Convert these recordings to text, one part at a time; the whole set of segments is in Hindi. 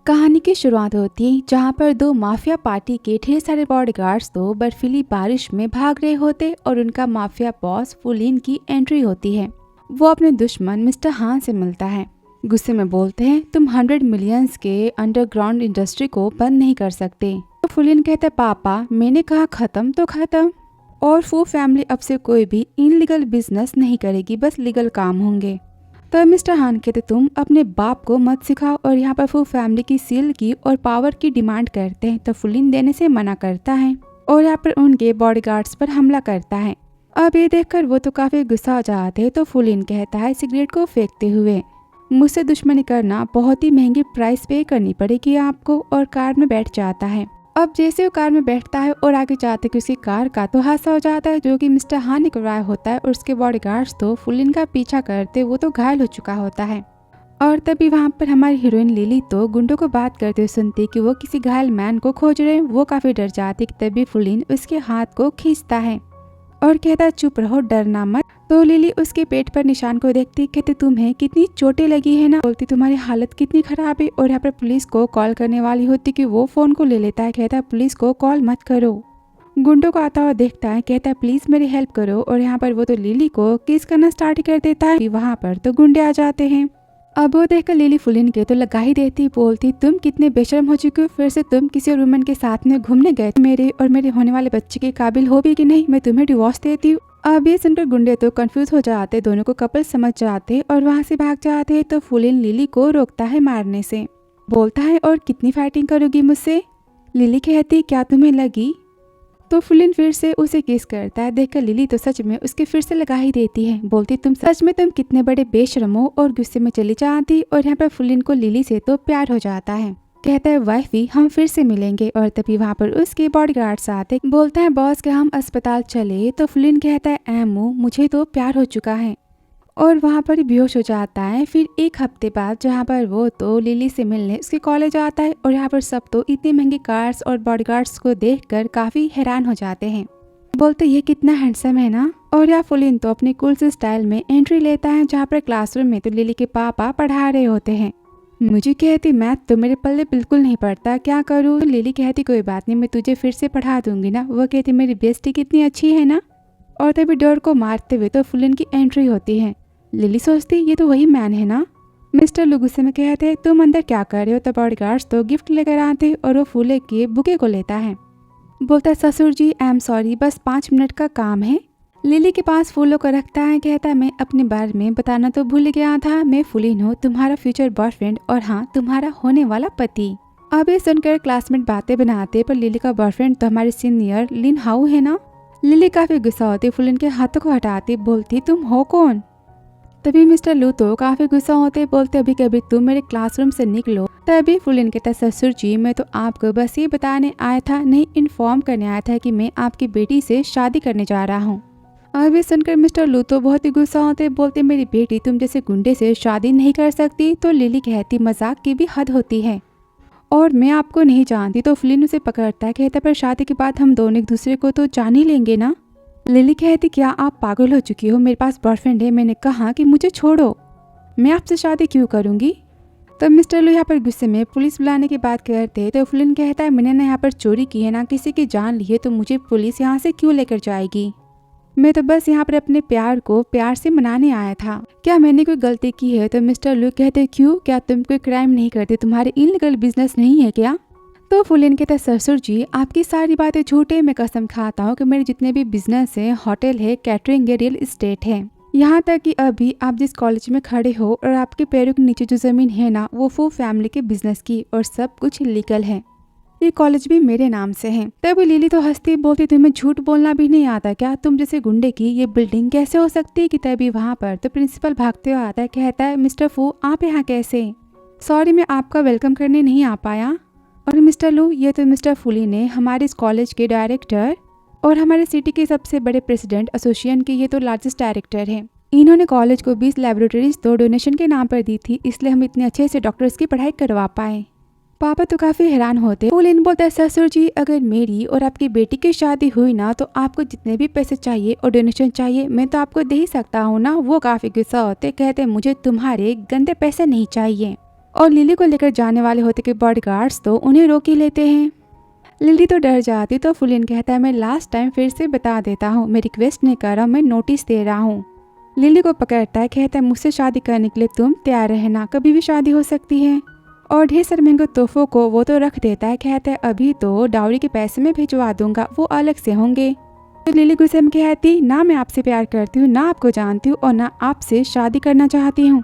कहानी की शुरुआत होती है जहाँ पर दो माफिया पार्टी के ढेर सारे बॉडीगार्ड्स तो बर्फीली बारिश में भाग रहे होते और उनका माफिया बॉस फुलिन की एंट्री होती है। वो अपने दुश्मन मिस्टर हान से मिलता है। गुस्से में बोलते हैं, तुम 100 मिलियंस के अंडरग्राउंड इंडस्ट्री को बंद नहीं कर सकते। तो फुलिन कहता है, पापा मैंने कहा खत्म तो खत्म, और फू फैमिली अब से कोई भी इनलीगल बिजनेस नहीं करेगी, बस लीगल काम होंगे। तो मिस्टर हान कहते, तुम अपने बाप को मत सिखाओ, और यहाँ पर फू फैमिली की सील की और पावर की डिमांड करते हैं। तो फुलिन देने से मना करता है और यहाँ पर उनके बॉडीगार्ड्स पर हमला करता है। अब ये देखकर वो तो काफी गुस्सा हो जाते हैं। तो फुलिन कहता है सिगरेट को फेंकते हुए, मुझसे दुश्मनी करना बहुत ही महंगी प्राइस पे करनी पड़ेगी आपको, और कार में बैठ जाता है। अब जैसे वो कार में बैठता है और आगे जाते कि उसकी कार का तो हादसा हो जाता है जो कि मिस्टर हान ने करवाया होता है, और उसके बॉडीगार्ड्स तो फुलिन का पीछा करते वो तो घायल हो चुका होता है। और तभी वहाँ पर हमारी हीरोइन लिली तो गुंडों को बात करते हुए सुनती कि वो किसी घायल मैन को खोज रहे हैं। वो काफी डर जाती कि तभी फुलिन उसके हाथ को खींचता है और कहता चुप रहो, डरना मत। तो लिली उसके पेट पर निशान को देखती, कहती तुम्हें कितनी चोटें लगी है ना, बोलती तुम्हारी हालत कितनी खराब है। और यहाँ पर पुलिस को कॉल करने वाली होती कि वो फोन को ले लेता है, कहता है पुलिस को कॉल मत करो। गुंडों को आता हुआ देखता है, कहता है प्लीज मेरी हेल्प करो, और यहाँ पर वो तो लिली को किस करना स्टार्ट कर देता है। वहाँ पर तो गुंडे आ जाते हैं। अब वो देखकर लिली फुलिन के तो लगा ही देती, बोलती तुम कितने बेशर्म हो चुके हो, फिर से तुम किसी और वुमन के साथ में घूमने गए, मेरे और मेरे होने वाले बच्चे के काबिल हो भी कि नहीं, मैं तुम्हें डिवोर्स देती हूँ। अब ये सुनकर गुंडे तो कंफ्यूज हो जाते, दोनों को कपल समझ जाते और वहाँ से भाग जाते। तो फुलिन लिली को रोकता है मारने से, बोलता है और कितनी फाइटिंग करोगी मुझसे। लिली कहती क्या तुम्हें लगी। तो फुलिन फिर से उसे किस करता है। देखकर लिली तो सच में उसके फिर से लगा ही देती है, बोलती तुम सच में तुम कितने बड़े बेशर्म हो, और गुस्से में चली जाती। और यहाँ पर फुलिन को लिली से तो प्यार हो जाता है, कहता है वाइफी हम फिर से मिलेंगे। और तभी वहाँ पर उसके बॉडीगार्ड्स आते, बोलता है बॉस के हम अस्पताल चले। तो फुलिन कहता है एमो मुझे तो प्यार हो चुका है, और वहाँ पर बेहोश हो जाता है। फिर एक हफ्ते बाद जहाँ पर वो तो लिली से मिलने उसके कॉलेज आता है, और यहाँ पर सब तो इतनी महंगी कार्स और बॉडीगार्ड्स को देखकर काफी हैरान हो जाते हैं, बोलते ये कितना हैंडसम है ना। और यहाँ फुलिन तो अपने कूल से स्टाइल में एंट्री लेता है, जहाँ पर क्लासरूम में तो लिली के पापा पढ़ा रहे होते हैं। मुझे कहती मैथ तो मेरे पल्ले बिल्कुल नहीं पड़ता, क्या करूँ। लिली कहती कोई बात नहीं, मैं तुझे फिर से पढ़ा दूंगी ना। वो कहती मेरी बेइज्जती कितनी अच्छी है ना। और तभी डोर को मारते हुए तो फुलिन की एंट्री होती है। लिली सोचती ये तो वही मैन है ना। मिस्टर लू गुस्से में कहते तुम अंदर क्या कर रहे हो। तो बॉडीगार्ड्स तो गिफ्ट लेकर आते और वो फूले के बुके को लेता है, बोलता है ससुर जी आई एम सॉरी, बस 5 मिनट का काम है। लिली के पास फूलों को रखता है, कहता है मैं अपने बारे में बताना तो भूल गया था, मैं फुलिन हूँ, तुम्हारा फ्यूचर बॉयफ्रेंड, और हाँ तुम्हारा होने वाला पति। अब ये सुनकर क्लासमेट बातें बनाते, पर लिली का बॉयफ्रेंड तो हमारे सीनियर लिन हाउ है ना। लिली काफी गुस्सा होती, फुलिन के हाथों को हटाती, बोलती तुम हो कौन। तभी मिस्टर लू तो काफी गुस्सा होते, बोलते अभी कभी तुम मेरे क्लासरूम से निकलो। तभी फुलिन कहता ससुर जी मैं तो आपको बस ये बताने आया था, नहीं इन्फॉर्म करने आया था कि मैं आपकी बेटी से शादी करने जा रहा हूँ। अब ये सुनकर मिस्टर लू तो बहुत ही गुस्सा होते, बोलते मेरी बेटी तुम जैसे गुंडे से शादी नहीं कर सकती। तो लिली कहती मजाक की भी हद होती है, और मैं आपको नहीं जानती। तो फुलिन उसे पकड़ता है, कहता पर शादी के बाद हम दोनों एक दूसरे को तो जान ही लेंगे ना। लिली कहती क्या आप पागल हो चुकी हो, मेरे पास बॉयफ्रेंड है, मैंने कहा कि मुझे छोड़ो, मैं आपसे शादी क्यों करूंगी। तो मिस्टर लू यहाँ पर गुस्से में पुलिस बुलाने की बात करते, तो फुलिन कहता है मैंने ना यहाँ पर चोरी की है ना किसी की जान ली है, तो मुझे पुलिस यहाँ से क्यों लेकर जाएगी। मैं तो बस यहाँ पर अपने प्यार को प्यार से मनाने आया था, क्या मैंने कोई गलती की है। तो मिस्टर लू कहते क्यों, क्या तुम कोई क्राइम नहीं करते, तुम्हारे इनलीगल बिजनेस नहीं है क्या। तो फुलिन कहता है ससुर जी आपकी सारी बातें झूठे, मैं कसम खाता हूँ कि मेरे जितने भी बिजनेस है, होटल है, कैटरिंग है, रियल एस्टेट है, यहाँ तक कि अभी आप जिस कॉलेज में खड़े हो और आपके पैरों के नीचे जो जमीन है ना वो फू फैमिली के बिजनेस की, और सब कुछ लीगल है, ये कॉलेज भी मेरे नाम से है। तभी लिली तो हंसती, बोलती तुम्हें झूठ बोलना भी नहीं आता क्या, तुम जैसे गुंडे की ये बिल्डिंग कैसे हो सकती है। कि तभी वहाँ पर तो प्रिंसिपल भागते हुए आता है, कहता है मिस्टर फू आप यहाँ कैसे, सॉरी मैं आपका वेलकम करने नहीं आ पाया। और मिस्टर लू ये तो मिस्टर फुलिन है, हमारे इस कॉलेज के डायरेक्टर और हमारे सिटी के सबसे बड़े प्रेसिडेंट, एसोसिएशन के ये तो लार्जेस्ट डायरेक्टर हैं। इन्होंने कॉलेज को 20 लैबोरेटरीज तो डोनेशन के नाम पर दी थी, इसलिए हम इतने अच्छे से डॉक्टर्स की पढ़ाई करवा पाए। पापा तो काफी हैरान होते। फुलिन बोलता है ससुर जी अगर मेरी और आपकी बेटी की शादी हुई ना तो आपको जितने भी पैसे चाहिए और डोनेशन चाहिए मैं तो आपको दे ही सकता हूँ ना। वो काफी गुस्सा होते, कहते मुझे तुम्हारे गंदे पैसे नहीं चाहिए। और लिली को लेकर जाने वाले होते कि बॉडीगार्ड्स तो उन्हें रोक ही लेते हैं। लिली तो डर जाती तो फुलिन कहता है मैं लास्ट टाइम फिर से बता देता हूँ, मैं रिक्वेस्ट नहीं कर रहा हूँ, मैं नोटिस दे रहा हूँ। लिली को पकड़ता है, कहता है मुझसे शादी करने के लिए तुम तैयार रहना, कभी भी शादी हो सकती है। और ढेर सारे महंगे तोहफों को वो तो रख देता है, कहता है अभी तो डाउरी के पैसे में भिजवा दूंगा, वो अलग से होंगे। तो लिली गुस्से में कहती ना मैं आपसे प्यार करती हूँ, ना आपको जानती हूँ और ना आपसे शादी करना चाहती हूँ।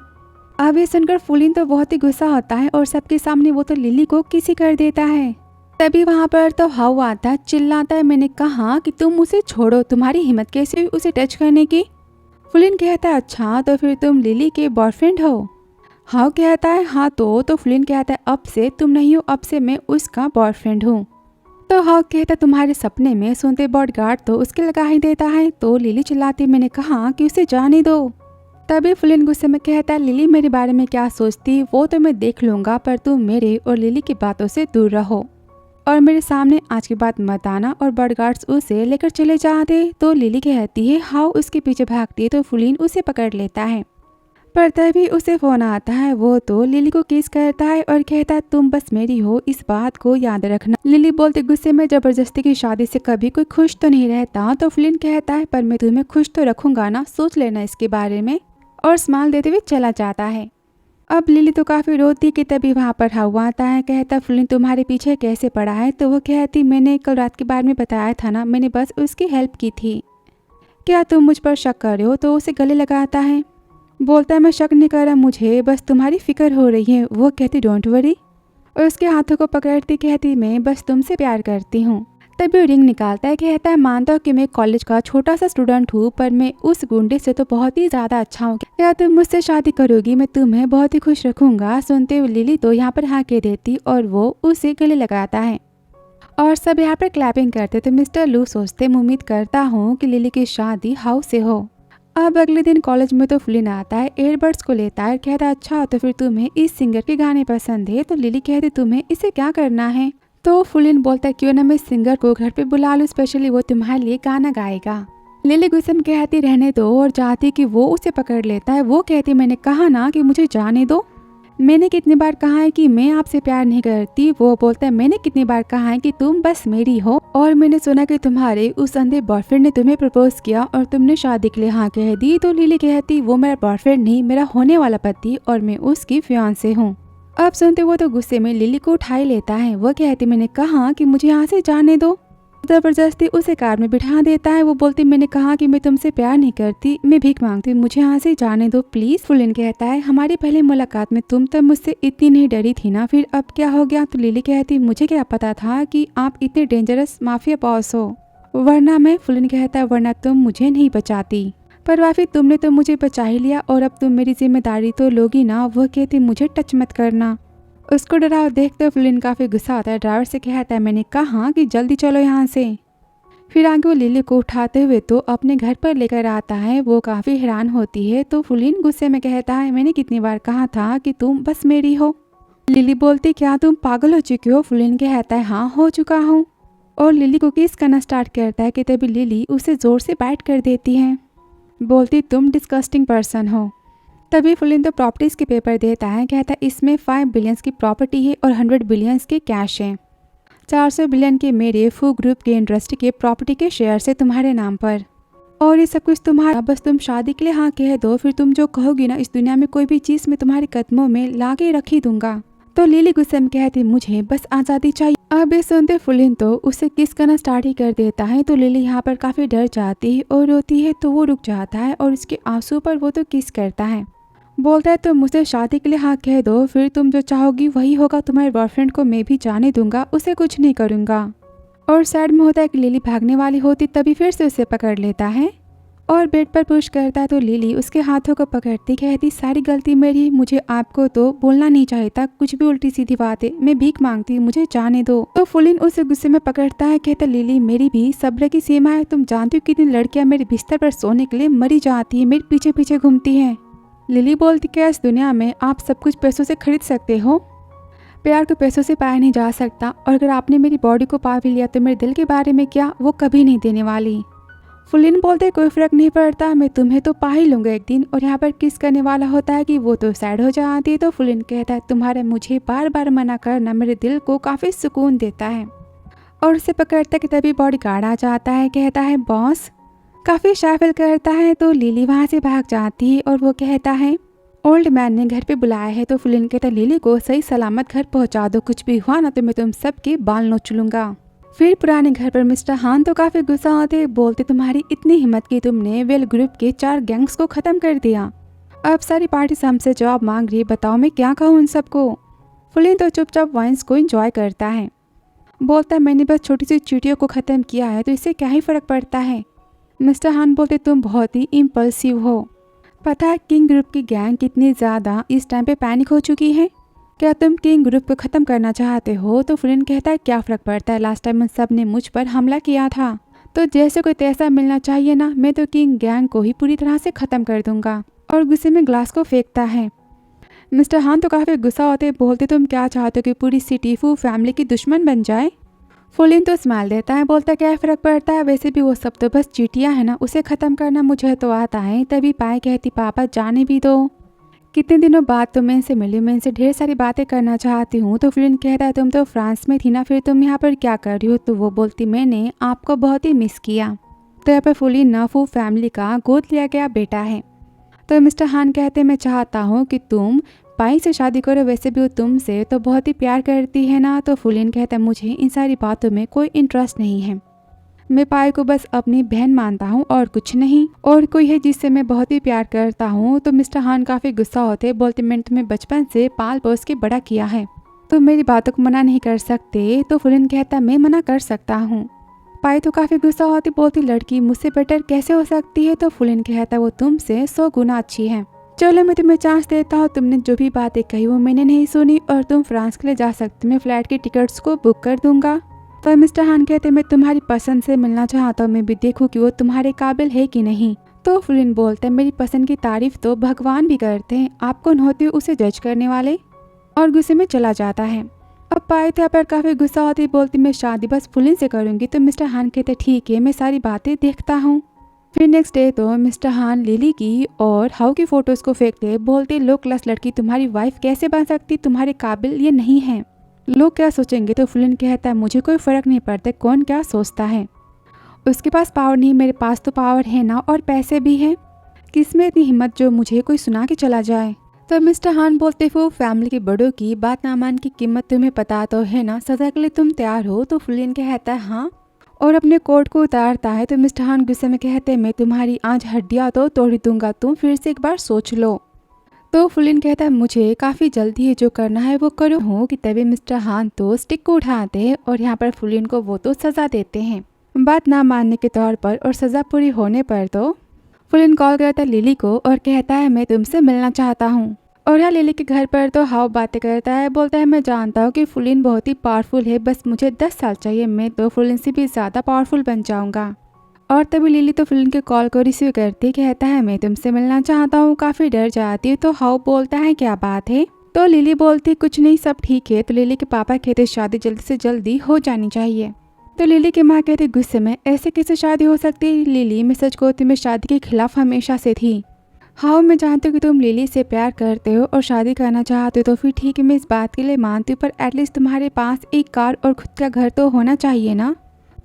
अब ये सुनकर फुलिन तो बहुत ही गुस्सा होता है और सबके सामने वो तो लिली को किसी कर देता है। तभी वहाँ पर तो हाउ आता है, चिल्लाता है मैंने कहा कि तुम उसे छोड़ो, तुम्हारी हिम्मत कैसे हुई उसे टच करने की। फुलिन कहता है अच्छा तो फिर तुम लिली के बॉयफ्रेंड हो। हाउ कहता है हाँ तो फुलिन कहता है अब से तुम नहीं हो, अब से मैं उसका बॉयफ्रेंड हूँ। तो हाउ कहता है तुम्हारे सपने में सुनते बॉडीगार्ड तो उसके लगा ही देता है। तो लिली चिल्लाती मैंने कहा कि उसे जाने दो। तभी फुलिन गुस्से में कहता है लिली मेरे बारे में क्या सोचती वो तो मैं देख लूंगा, पर तुम मेरे और लिली की बातों से दूर रहो और मेरे सामने आज की बात मत आना। और बॉडीगार्ड्स उसे लेकर चले जाते। तो लिली कहती है हाउ उसके पीछे भागती है तो फुलिन उसे पकड़ लेता है। पर तभी उसे फोन आता है, वो तो लिली को किस करता है और कहता है तुम बस मेरी हो, इस बात को याद रखना। लिली बोलते गुस्से में जबरदस्ती की शादी से कभी कोई खुश तो नहीं रहता। तो फुलिन कहता है पर मैं तुम्हें खुश तो रखूंगा ना, सोच लेना इसके बारे में। और स्माइल देते हुए चला जाता है। अब लिली तो काफी रोती कि तभी वहाँ पर हाउ आता है, कहता फुलिन तुम्हारे पीछे कैसे पड़ा है। तो वो कहती मैंने कल रात के बारे में बताया था ना, मैंने बस उसकी हेल्प की थी, क्या तुम मुझ पर शक कर रहे हो। तो उसे गले लगाता है, बोलता है मैं शक नहीं कर रहा, मुझे बस तुम्हारी फिक्र हो रही है। वो कहती डोंट वरी और उसके हाथों को पकड़ती कहती मैं बस तुमसे प्यार करती हूँ। तभी वो रिंग निकालता है, कहता है मानता हूँ कि मैं कॉलेज का छोटा सा स्टूडेंट हूँ, पर मैं उस गुंडे से तो बहुत ही ज्यादा अच्छा हूँ, क्या तुम मुझसे शादी करोगी, मैं तुम्हें बहुत ही खुश रखूंगा। सुनते हुए लिली तो यहाँ पर हाँ कह देती और वो उसे गले लगाता है और सब यहाँ पर क्लैपिंग करते। तो मिस्टर लू सोचते मैं उम्मीद करता हूँ कि लिली की शादी हाउ से हो। अब अगले दिन कॉलेज में तो फुलिन आता है, एयरबड्स को लेता है, कहता अच्छा तो फिर तुम्हें इस सिंगर के गाने पसंद है। तो लिली कहती तुम्हें इसे क्या करना है। तो फुलिन बोलता है क्यों ना मैं सिंगर को घर पे बुला लूं, स्पेशली वो तुम्हारे लिए गाना गाएगा। लिली गुस्से में कहती रहने दो और चाहती कि वो उसे पकड़ लेता है। वो कहती मैंने कहा ना कि मुझे जाने दो, मैंने कितनी बार कहा है कि मैं आपसे प्यार नहीं करती। वो बोलता है मैंने कितनी बार कहा है कि तुम बस मेरी हो, और मैंने सुना कि तुम्हारे उस अंधे बॉयफ्रेंड ने तुम्हें प्रपोज किया और तुमने शादी के लिए हाँ कह दी। तो लिली कहती वो मेरा बॉयफ्रेंड नहीं, मेरा होने वाला पति और मैं उसकी फियांसे हूँ। अब सुनते वो तो गुस्से में लिली को उठा ही लेता है। वो कहती मैंने कहा कि मुझे यहाँ से जाने दो, जबरदस्ती उसे कार में बिठा देता है। वो बोलती मैंने कहा कि मैं तुमसे प्यार नहीं करती, मैं भीख मांगती हूँ, मुझे यहाँ से जाने दो प्लीज। फुलिन कहता है हमारी पहली मुलाकात में तुम तब मुझसे इतनी नहीं डरी थी ना, फिर अब क्या हो गया। तो लिली कहती मुझे क्या पता था कि आप इतने डेंजरस माफिया बॉस हो, वरना मैं। फुलिन कहता है वरना तुम मुझे नहीं बचाती, पर वाफी तुमने तो मुझे बचा ही लिया और अब तुम मेरी जिम्मेदारी तो लोगी ना। वो कहती मुझे टच मत करना। उसको डरा देखते फुलिन काफी गुस्सा आता है, ड्राइवर से कहता है मैंने कहा कि जल्दी चलो यहाँ से। फिर आगे वो लिली को उठाते हुए तो अपने घर पर लेकर आता है। वो काफी हैरान होती है। तो फुलिन गुस्से में कहता है मैंने कितनी बार कहा था कि तुम बस मेरी हो। लिली बोलती क्या तुम पागल हो चुकी हो। फुलिन कहता है हाँ हो चुका हूँ, और लिली को किस करना स्टार्ट करता है कि तभी लिली उसे जोर से बाइट कर देती है, बोलती तुम डिस्कस्टिंग पर्सन हो। तभी फुलिन तो प्रॉपर्टीज के पेपर देता है, कहता है इसमें 5 बिलियंस की प्रॉपर्टी है और 100 बिलियंस के कैश है, 400 बिलियन के मेरे फू ग्रुप के इंडस्ट्री के प्रॉपर्टी के शेयर से तुम्हारे नाम पर, और ये सब कुछ तुम्हारा, बस तुम शादी के लिए हाँ कह दो, फिर तुम जो कहोगी ना इस दुनिया में कोई भी चीज मैं तुम्हारे कदमों में ला के रख ही दूंगा। तो लिली गुस्से में कहती मुझे बस आज़ादी चाहिए। अब ये सुनते फुलिन तो उसे किस करना स्टार्ट ही कर देता है। तो लिली यहाँ पर काफी डर जाती है और रोती है। तो वो रुक जाता है और उसके आंसू पर वो तो किस करता है, बोलता है तुम मुझसे शादी के लिए हाँ कह दो, फिर तुम जो चाहोगी वही होगा। तुम्हारे बॉयफ्रेंड को मैं भी जाने दूंगा, उसे कुछ नहीं करूंगा। और साइड में होता है कि लिली भागने वाली होती, तभी फिर से उसे पकड़ लेता है और बेड पर पुश करता है। तो लिली उसके हाथों को पकड़ती कहती सारी गलती मेरी, मुझे आपको तो बोलना नहीं चाहिए था, कुछ भी उल्टी सीधी बात है, मैं भीख मांगती हूँ, मुझे जाने दो। तो फुलिन उसे गुस्से में पकड़ता है, कहता लिली मेरी भी सब्र की सीमा है, तुम जानती हो कितनी लड़कियां मेरे बिस्तर पर सोने के लिए मरी जाती है, मेरे पीछे पीछे घूमती है। लिली बोलती क्या इस दुनिया में आप सब कुछ पैसों से खरीद सकते हो, प्यार को पैसों से पाया नहीं जा सकता, और अगर आपने मेरी बॉडी को पा भी लिया तो मेरे दिल के बारे में क्या, वो कभी नहीं देने वाली। फुलिन बोलते कोई फर्क नहीं पड़ता, मैं तुम्हें तो पा ही लूंगा एक दिन। और यहाँ पर किस करने वाला होता है कि वो तो सैड हो जाती है। तो फुलिन कहता है तुम्हारा मुझे बार बार मना करना मेरे दिल को काफ़ी सुकून देता है। और उसे पकड़ता कि तभी बॉडीगार्ड आ जाता है, कहता है बॉस। काफ़ी शाफिल करता है तो लिली वहाँ से भाग जाती है और वो कहता है ओल्ड मैन ने घर पे बुलाया है। तो फुलिन कहता है लिली को सही सलामत घर पहुँचा दो, कुछ भी हुआ ना तो मैं तुम सबके बाल नोच लूँगा। फिर पुराने घर पर मिस्टर हान तो काफ़ी गुस्सा होते, बोलते तुम्हारी इतनी हिम्मत की तुमने वेल ग्रुप के 4 गैंग्स को ख़त्म कर दिया, अब सारी पार्टी हमसे जवाब मांग रही, बताओ मैं क्या कहूँ उन सबको। फुलिन तो चुपचाप वाइन्स को एंजॉय करता है, बोलता है मैंने बस छोटी सी चीटियों को ख़त्म किया है तो इससे क्या ही फ़र्क पड़ता है। मिस्टर हान बोलते तुम बहुत ही इम्पल्सिव हो, पता है किंग ग्रुप की गैंग कितनी ज़्यादा इस टाइम पे पैनिक हो चुकी है, क्या तुम किंग ग्रुप को ख़त्म करना चाहते हो। तो फुलिन कहता है क्या फ़र्क पड़ता है, लास्ट टाइम उन सब ने मुझ पर हमला किया था तो जैसे कोई तैसा मिलना चाहिए ना, मैं तो किंग गैंग को ही पूरी तरह से ख़त्म कर दूंगा। और गुस्से में ग्लास को फेंकता है। मिस्टर हान तो काफ़ी गुस्सा होते, बोलते तुम क्या चाहते हो कि पूरी सिटी फू फैमिली की दुश्मन बन जाए। फुलिन तो स्माइल देता है, बोलता क्या फ़र्क पड़ता है, वैसे भी वो सब तो बस चीटियाँ हैं ना, उसे ख़त्म करना मुझे तो आता है। तभी पाए कहती पापा जाने भी दो, कितने दिनों बाद तो मैं इनसे मिली, मैं इनसे ढेर सारी बातें करना चाहती हूँ। तो फुलिन कहता है तुम तो फ्रांस में थी ना, फिर तुम यहाँ पर क्या कर रही हो। तो वो बोलती मैंने आपको बहुत ही मिस किया। तो यहाँ पर फुलिन नाफू फैमिली का गोद लिया गया बेटा है। तो मिस्टर हान कहते मैं चाहता हूँ कि तुम पाई से शादी करो, वैसे भी वो तुमसे तो बहुत ही प्यार करती है ना। तो फुलिन कहता है मुझे इन सारी बातों में कोई इंटरेस्ट नहीं है, मैं पाई को बस अपनी बहन मानता हूँ और कुछ नहीं, और कोई है जिससे मैं बहुत ही प्यार करता हूँ। तो मिस्टर हान काफ़ी गुस्सा होते, बोलते मैंने तुम्हें बचपन से पाल पोस के बड़ा किया है, तो मेरी बातों को मना नहीं कर सकते। तो फुलिन कहता मैं मना कर सकता हूँ। पाई तो काफ़ी गुस्सा होती, बोलती लड़की मुझसे बेटर कैसे हो सकती है। तो फुलिन कहता वो तुमसे 100 गुना अच्छी है, चलो मैं तुम्हें चांस देता हूँ, तुमने जो भी बातें कही वो मैंने नहीं सुनी और तुम फ्रांस के लिए जा सकते, मैं फ्लाइट की टिकट्स को बुक कर दूंगा। तो मिस्टर हान कहते मैं तुम्हारी पसंद से मिलना चाहता हूँ, मैं भी देखूँ कि वो तुम्हारे काबिल है कि नहीं। तो फुलिन बोलता है मेरी पसंद की तारीफ तो भगवान भी करते हैं, आप कौन होते हो उसे जज करने वाले, और गुस्से में चला जाता है। अब पाए थे पर काफ़ी गुस्सा होती, बोलती मैं शादी बस फुलिन से करूँगी। तो मिस्टर हान कहते ठीक है मैं सारी बातें देखता हूँ। फिर नेक्स्ट डे तो मिस्टर हान लिली की और हाउ की फ़ोटोज़ को फेंकते, बोलते लो क्लास लड़की तुम्हारी वाइफ कैसे बन सकती, तुम्हारे काबिल ये नहीं है, लोग क्या सोचेंगे। तो फुलिन कहता है मुझे कोई फ़र्क नहीं पड़ता कौन क्या सोचता है, उसके पास पावर नहीं, मेरे पास तो पावर है ना और पैसे भी हैं, किसमें इतनी हिम्मत जो मुझे कोई सुना के चला जाए। तो मिस्टर हान बोलते वो फैमिली के बड़ों की बात ना मान की कीमत तुम्हें पता तो है ना, सजा के लिए तुम तैयार हो। तो फुलिन कहता है हाँ, और अपने कोट को उतारता है। तो मिस्टर हान गुस्से में कहते हैं मैं तुम्हारी आज हड्डियाँ तो तोड़ दूंगा, तुम फिर से एक बार सोच लो। तो फुलिन कहता है मुझे काफ़ी जल्दी है, जो करना है वो करो हूँ कि तभी मिस्टर हान तो स्टिक को उठाते हैं और यहाँ पर फुलिन को वो तो सज़ा देते हैं बात ना मानने के तौर पर, और सज़ा पूरी होने पर तो फुलिन कॉल करता है लिली को और कहता है मैं तुमसे मिलना चाहता हूँ। और यहाँ लिली के घर पर तो हाउ बातें करता है, बोलता है मैं जानता हूँ कि फुलिन बहुत ही पावरफुल है, बस मुझे 10 साल चाहिए, मैं तो फुलिन से भी ज़्यादा पावरफुल बन जाऊँगा। और तभी लिली तो फुलिन के कॉल को रिसीव करती, कहता है मैं तुमसे मिलना चाहता हूँ, काफ़ी डर जाती है। तो हाउ बोलता है क्या बात है। तो लिली बोलती कुछ नहीं सब ठीक है। तो लिली के पापा कहते शादी जल्दी से जल्दी हो जानी चाहिए। तो लिली की माँ कहती गुस्से में ऐसे कैसे शादी हो सकती है लिली, मैं सच कहती मैं शादी के खिलाफ हमेशा से थी। हाँ मैं जानती हूँ कि तुम लिली से प्यार करते हो और शादी करना चाहते हो, तो फिर ठीक है मैं इस बात के लिए मानती हूँ, पर एटलीस्ट तुम्हारे पास एक कार और खुद का घर तो होना चाहिए ना,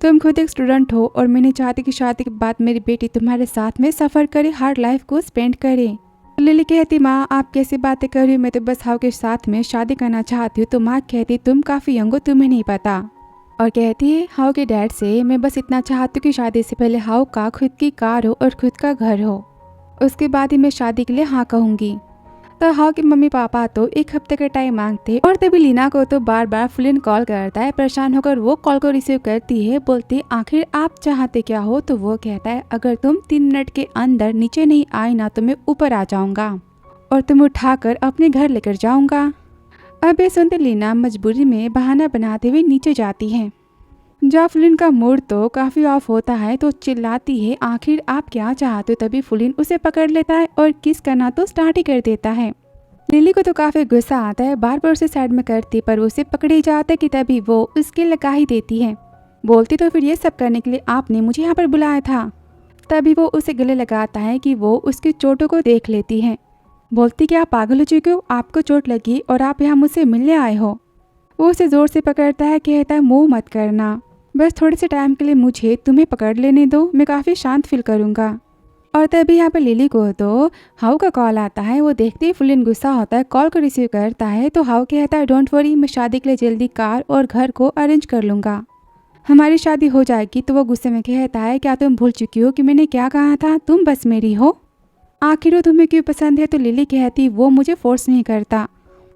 तुम खुद एक स्टूडेंट हो और मैं नहीं चाहती कि शादी के बाद मेरी बेटी तुम्हारे साथ में सफ़र करे, हार्ड लाइफ को स्पेंड करे। लिली कहती माँ आप कैसी बातें कर रही हो, मैं तो बस हाउ के साथ में शादी करना चाहती हूँ। तो माँ कहती तुम काफ़ी यंग हो, तुम्हें नहीं पता, और कहती है हाउ के डैड से मैं बस इतना चाहती हूँ कि शादी से पहले हाउ का खुद की कार हो और खुद का घर हो, उसके बाद ही मैं शादी के लिए हाँ कहूँगी। तो हाउ के मम्मी पापा तो 1 हफ्ते का टाइम मांगते, और तभी लीना को तो बार बार फुलिन कॉल करता है, परेशान होकर वो कॉल को रिसीव करती है, बोलती आखिर आप चाहते क्या हो। तो वो कहता है अगर तुम 3 मिनट के अंदर नीचे नहीं आई ना तो मैं ऊपर आ जाऊँगा और तुम उठाकर अपने घर लेकर जाऊँगा। अब ये सुनते लीना मजबूरी में बहाना बनाते हुए नीचे जाती है। जहाँ फुलिन का मूड तो काफ़ी ऑफ होता है तो चिल्लाती है आखिर आप क्या चाहते हो। तभी फुलिन उसे पकड़ लेता है और किस करना तो स्टार्ट ही कर देता है। लिली को तो काफ़ी गुस्सा आता है, बार बार उसे साइड में करती पर उसे पकड़ ही जाता है कि तभी वो उसके लगा ही देती है, बोलती तो फिर ये सब करने के लिए आपने मुझे यहाँ पर बुलाया था। तभी वो उसे गले लगाता है कि वो उसकी चोटों को देख लेती है। बोलती कि आप पागल हो चुके हो, आपको चोट लगी और आप यहाँ मुझसे मिलने आए हो। वो उसे जोर से पकड़ता है, कहता है मुँह मत करना, बस थोड़े से टाइम के लिए मुझे तुम्हें पकड़ लेने दो, मैं काफ़ी शांत फील करूँगा। और तभी यहाँ पर लिली को तो हाउ का कॉल आता है। वो देखते ही फुलिन गुस्सा होता है, कॉल को रिसीव करता है तो हाउ कहता है डोंट वरी, मैं शादी के लिए जल्दी कार और घर को अरेंज कर लूँगा, हमारी शादी हो जाएगी। तो वो गुस्से में कहता है क्या तुम भूल चुकी हो कि मैंने क्या कहा था, तुम बस मेरी हो, आखिर वो तुम्हें क्यों पसंद है। तो लिली कहती वो मुझे फोर्स नहीं करता।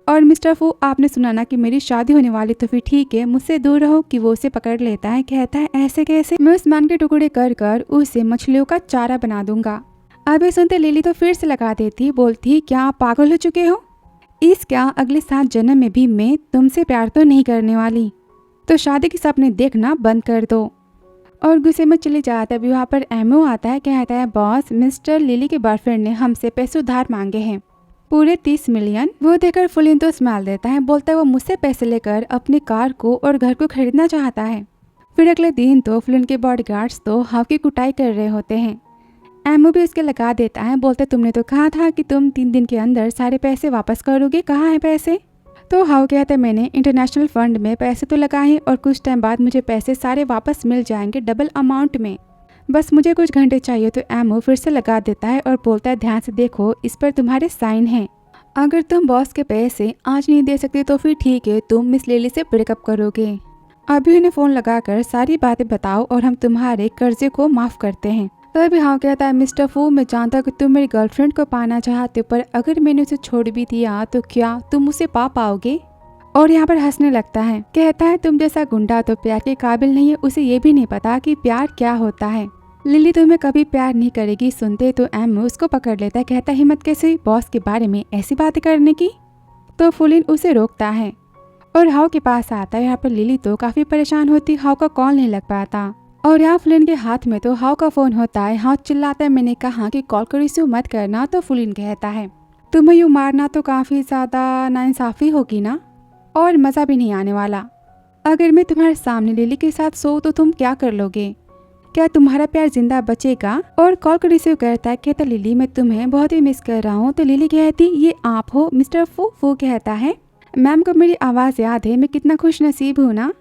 और मिस्टर फू आपने सुना ना कि मेरी शादी होने वाली, तो फिर ठीक है मुझसे दूर रहो। कि वो उसे पकड़ लेता है, कहता है ऐसे कैसे, मैं उस मान के टुकड़े कर कर उसे मछलियों का चारा बना दूंगा। अब ये सुनते लिली तो फिर से लगा देती, बोलती क्या आप पागल हो चुके हो, इस क्या अगले 7 जन्म में भी मैं तुमसे प्यार तो नहीं करने वाली, तो शादी के सपने देखना बंद कर दो। और गुस्से में चले जाता है। वहाँ पर एमओ आता है, कहता है बॉस मिस्टर लिली के बॉयफ्रेंड ने हमसे पैसे उधार मांगे हैं, पूरे 30 मिलियन। वो देखकर फुलिन तो स्माइल देता है, बोलता है वो मुझसे पैसे लेकर अपनी कार को और घर को खरीदना चाहता है। फिर अगले दिन तो फुलिन के बॉडीगार्ड्स तो हाउ की कुटाई कर रहे होते हैं। एमओ भी उसके लगा देता है, बोलते तुमने तो कहा था कि तुम 3 दिन के अंदर सारे पैसे वापस करोगे, कहाँ है पैसे। तो हाउ कहता है मैंने इंटरनेशनल फंड में पैसे तो लगाए हैं और कुछ टाइम बाद मुझे पैसे सारे वापस मिल जाएंगे डबल अमाउंट में, बस मुझे कुछ घंटे चाहिए। तो एमओ फिर से लगा देता है और बोलता है ध्यान से देखो, इस पर तुम्हारे साइन हैं, अगर तुम बॉस के पैसे आज नहीं दे सकते तो फिर ठीक है, तुम मिस लिली से ब्रेकअप करोगे। अभी उन्हें फोन लगाकर सारी बातें बताओ और हम तुम्हारे कर्जे को माफ करते हैं। तभी हाँ कहता है मिस्टर फू मैं जानता हूँ कि तुम मेरी गर्लफ्रेंड को पाना चाहते हो, पर अगर मैंने उसे छोड़ भी दिया तो क्या तुम उसे पा पाओगे। और यहाँ पर हंसने लगता है, कहता है तुम जैसा गुंडा तो प्यार के काबिल नहीं है, उसे ये भी नहीं पता कि प्यार क्या होता है, लिली तुम्हें कभी प्यार नहीं करेगी। सुनते तो एम उसको पकड़ लेता है, कहता है हिम्मत कैसे बॉस के बारे में ऐसी बातें करने की। तो फुलिन उसे रोकता है और हाउ के पास आता है। यहाँ पर लिली तो काफी परेशान होती, हाउ का कॉल नहीं लग पाता। और यहाँ फुलिन के हाथ में तो हाउ का फोन होता है। हाउ चिल्लाता है मैंने कहा कि कॉल को रिसीव मत करना। तो फुलिन कहता है तुम्हें यूँ मारना तो काफी ज्यादा नाइंसाफी होगी ना, और मजा भी नहीं आने वाला। अगर मैं तुम्हारे सामने लिली के साथ सो तो तुम क्या कर लोगे, क्या तुम्हारा प्यार जिंदा बचेगा। और कॉल को रिसीव करता है, कहता लिली मैं तुम्हें बहुत ही मिस कर रहा हूँ। तो लिली कहती ये आप हो मिस्टर फू। फू कहता है मैम को मेरी आवाज़ याद है, मैं कितना खुश नसीब हूँ ना।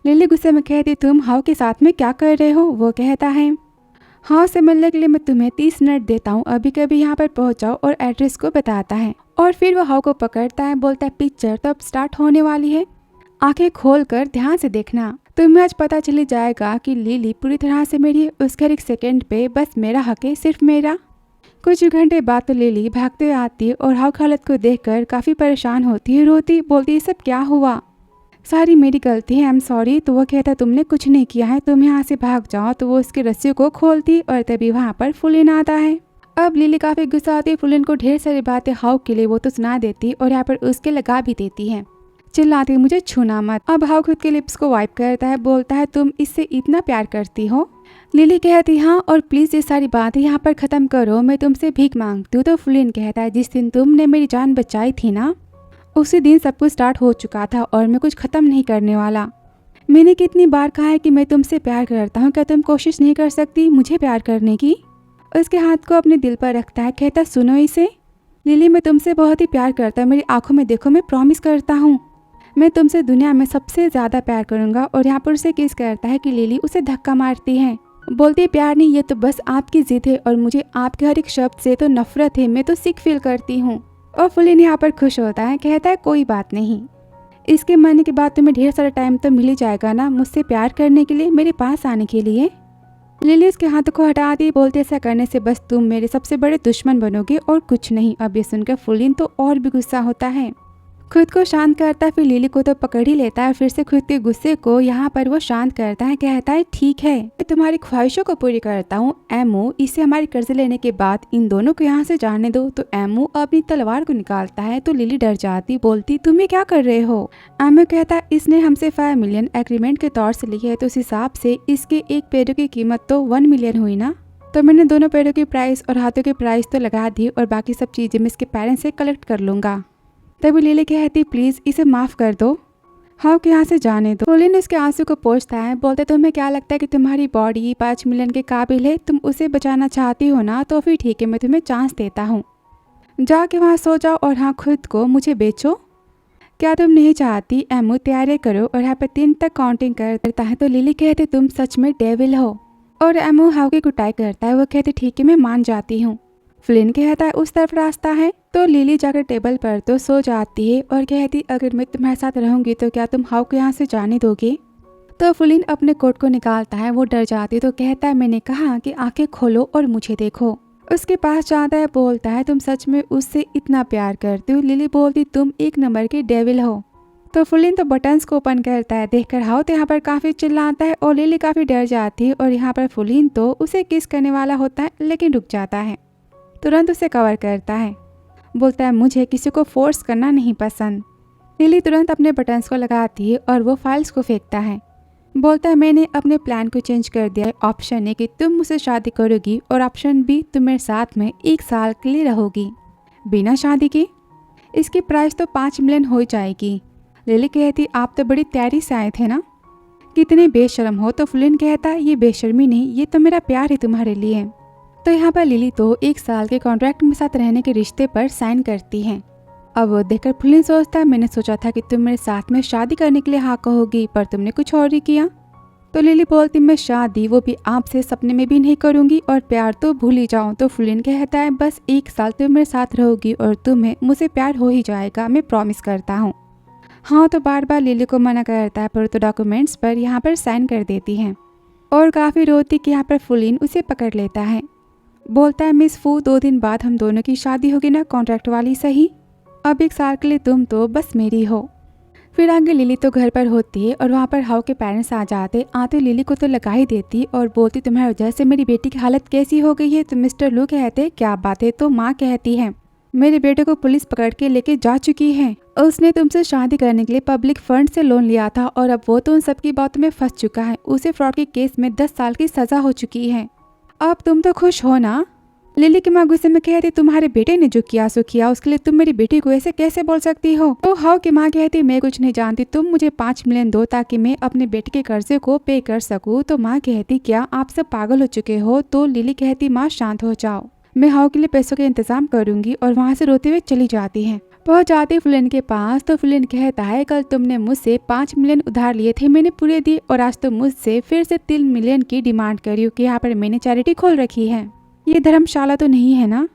लिली गुस्से में कहती तुम हाउ के साथ में क्या कर रहे हो। वो कहता है हाउ से मिलने के लिए मैं तुम्हें 30 मिनट देता हूँ, अभी कभी यहाँ पर पहुँच जाओ। और एड्रेस को बताता है और फिर वो हाउ को पकड़ता है, बोलता है पिक्चर तो अब स्टार्ट होने वाली है, आंखें खोल कर ध्यान से देखना, तुम्हें आज पता चली जाएगा कि लिली पूरी तरह से मेरी है, उसके हर एक सेकंड पे बस मेरा हक है, सिर्फ मेरा। कुछ घंटे बाद तो लिली भागते हुए आती है और हाउ की हालत को देखकर काफ़ी परेशान होती है, रोती, बोलती है सब क्या हुआ, सारी मेरी गलती है, आई एम सॉरी। तो वो कहता तुमने कुछ नहीं किया है, तुम यहाँ से भाग जाओ। तो वो उसकी रस्सी को खोलती और तभी वहाँ पर फुलिन आता है। अब लिली काफ़ी गुस्सा आती है, फुलिन को ढेर सारी बातें हाउ के लिए वो तो सुना देती और यहाँ पर उसके लगा भी देती है, चिल्लाती मुझे छूना मत। अब हाउ खुद के लिप्स को वाइप करता है, बोलता है तुम इससे इतना प्यार करती हो। लिली कहती हाँ, और प्लीज़ ये सारी बातें यहाँ पर ख़त्म करो, मैं तुमसे भीख मांगती हूँ। तो फुलिन कहता है जिस दिन तुमने मेरी जान बचाई थी ना, उसी दिन सब कुछ स्टार्ट हो चुका था और मैं कुछ ख़त्म नहीं करने वाला। मैंने कितनी बार कहा है कि मैं तुमसे प्यार करता हूँ, क्या तुम कोशिश नहीं कर सकती मुझे प्यार करने की। उसके हाथ को अपने दिल पर रखता है, कहता सुनो इसे, लिली मैं तुमसे बहुत ही प्यार करता हूँ, मेरी आंखों में देखो, मैं प्रॉमिस करता हूँ मैं तुमसे दुनिया में सबसे ज़्यादा प्यार करूँगा। और यहाँ पर उसे किस करता है कि लिली उसे धक्का मारती है, बोलती है प्यार नहीं, ये तो बस आपकी जिद है और मुझे आपके हर एक शब्द से तो नफरत है, मैं तो सिक फील करती हूँ। और फुलिन यहाँ पर खुश होता है, कहता है कोई बात नहीं, इसके मरने के बाद तुम्हें ढेर सारा टाइम तो मिल ही जाएगा ना मुझसे प्यार करने के लिए, मेरे पास आने के लिए। लिली उसके हाथों को हटा दी, बोलते ऐसा करने से बस तुम मेरे सबसे बड़े दुश्मन बनोगे और कुछ नहीं। अब ये सुनकर फुलिन तो और भी गुस्सा होता है, खुद को शांत करता है, फिर लिली को तो पकड़ ही लेता है, फिर से खुद के गुस्से को यहाँ पर वो शांत करता है, कहता है ठीक है मैं तुम्हारी ख्वाहिशों को पूरी करता हूँ एमओ, इसे हमारे कर्ज लेने के बाद इन दोनों को यहाँ से जाने दो। तो एमओ अपनी तलवार को निकालता है, तो लिली डर जाती, बोलती तुम ये क्या कर रहे हो। एमओ कहता है इसने हमसे 5 मिलियन एग्रीमेंट के तौर से ली है, तो उस हिसाब से इसके एक पेड़ों की कीमत तो 1 मिलियन हुई ना, तो मैंने दोनों पेड़ों की प्राइस और हाथों की प्राइस तो लगा दी और बाकी सब चीजें मैं इसके पेरेंट्स से कलेक्ट कर लूंगा। तभी लिली कहती प्लीज़ इसे माफ़ कर दो। हाउ के यहाँ से जाने दो। फुलिन उसके आंसू को पोंछता है, बोलते तुम्हें क्या लगता है कि तुम्हारी बॉडी 5 मिलियन के काबिल है? तुम उसे बचाना चाहती हो ना, तो फिर ठीक है, मैं तुम्हें चांस देता हूँ। जाके वहाँ सो जाओ और हाँ खुद को मुझे बेचो। क्या तुम नहीं चाहती? एमू तैयारी करो और यहाँ पर 3 तक काउंटिंग करता है तो लिली कहते तुम सच में डेविल हो। और एमू हाउ की कुटाई करता है। वो कहते ठीक है मैं मान जाती हूँ। फ्लिन कहता है उस तरफ रास्ता है। तो लिली जाकर टेबल पर तो सो जाती है और कहती अगर मैं तुम्हारे साथ रहूंगी तो क्या तुम हाउ को यहाँ से जाने दोगे? तो फ्लिन अपने कोट को निकालता है। वो डर जाती है तो कहता है मैंने कहा कि आंखें खोलो और मुझे देखो। उसके पास जाता है, बोलता है तुम सच में उससे इतना प्यार करती हो? लिली बोलती तुम 1 नंबर की डेविल हो। तो फ्लिन तो बटन्स को ओपन करता है। देखकर हाउ तो यहाँ पर काफी चिल्लाता है और लिली काफी डर जाती है और यहाँ पर फ्लिन तो उसे किस करने वाला होता है लेकिन रुक जाता है, तुरंत उसे कवर करता है। बोलता है मुझे किसी को फोर्स करना नहीं पसंद। लिली तुरंत अपने बटन्स को लगाती है और वो फाइल्स को फेंकता है। बोलता है मैंने अपने प्लान को चेंज कर दिया है। ऑप्शन ए कि तुम मुझसे शादी करोगी और ऑप्शन बी तुम मेरे साथ में 1 साल के लिए रहोगी बिना शादी के। इसकी प्राइस तो 5 मिलियन हो जाएगी। लिली कहती आप तो बड़ी तैयारी से आए थे ना, कितने बेशर्म हो। तो फ्लिन कहता ये बेशर्मी नहीं, ये तो मेरा प्यार है तुम्हारे लिए। तो यहाँ पर लिली तो 1 साल के कॉन्ट्रैक्ट में साथ रहने के रिश्ते पर साइन करती है। अब वो देखकर फ्लिन सोचता है मैंने सोचा था कि तुम मेरे साथ में शादी करने के लिए हाँ कहोगी, पर तुमने कुछ और ही किया। तो लिली बोलती मैं शादी वो भी आपसे सपने में भी नहीं करूंगी और प्यार तो भूल ही जाऊं। तो फ्लिन कहता है बस 1 साल तुम मेरे साथ रहोगी और तुम्हें मुझसे प्यार हो ही जाएगा, मैं प्रॉमिस करता हूँ। हाँ तो बार बार लिली को मना करता है पर तो डॉक्यूमेंट्स पर यहाँ पर साइन कर देती है और काफ़ी रोती कि यहाँ पर फ्लिन उसे पकड़ लेता है। बोलता है मिस फू 2 दिन बाद हम दोनों की शादी होगी ना, कॉन्ट्रैक्ट वाली सही। अब 1 साल के लिए तुम तो बस मेरी हो। फिर आगे लिली तो घर पर होती है और वहाँ पर हाउ के पेरेंट्स आ जाते। आते लिली को तो लगा ही देती और बोलती तुम्हारी वजह से मेरी बेटी की हालत कैसी हो गई है। तो मिस्टर लू कहते क्या बात है? तो माँ कहती है मेरे बेटे को पुलिस पकड़ के लेके जा चुकी है। उसने तुमसे शादी करने के लिए पब्लिक फंड से लोन लिया था और अब वो तो उन सबकी बातों में फंस चुका है। उसे फ्रॉड के केस में 10 साल की सजा हो चुकी है। अब तुम तो खुश हो ना? लिली की माँ गुस्से में कहती तुम्हारे बेटे ने जो किया सो किया, उसके लिए तुम मेरी बेटी को ऐसे कैसे बोल सकती हो? तो हाउ की माँ कहती मैं कुछ नहीं जानती, तुम मुझे 5 मिलियन दो ताकि मैं अपने बेटे के कर्जे को पे कर सकूं। तो माँ कहती क्या आप सब पागल हो चुके हो? तो लिली कहती माँ शांत हो जाओ, मैं हाउ के लिए पैसों के इंतजाम करूंगी और वहाँ से रोते हुए चली जाती है। पहुंच जाती फ्लिन के पास तो फ्लिन कहता है कल तुमने मुझसे 5 मिलियन उधार लिए थे, मैंने पूरे दिए और आज तो मुझसे फिर से 3 मिलियन की डिमांड करी कि यहाँ पर मैंने चैरिटी खोल रखी है, ये धर्मशाला तो नहीं है ना?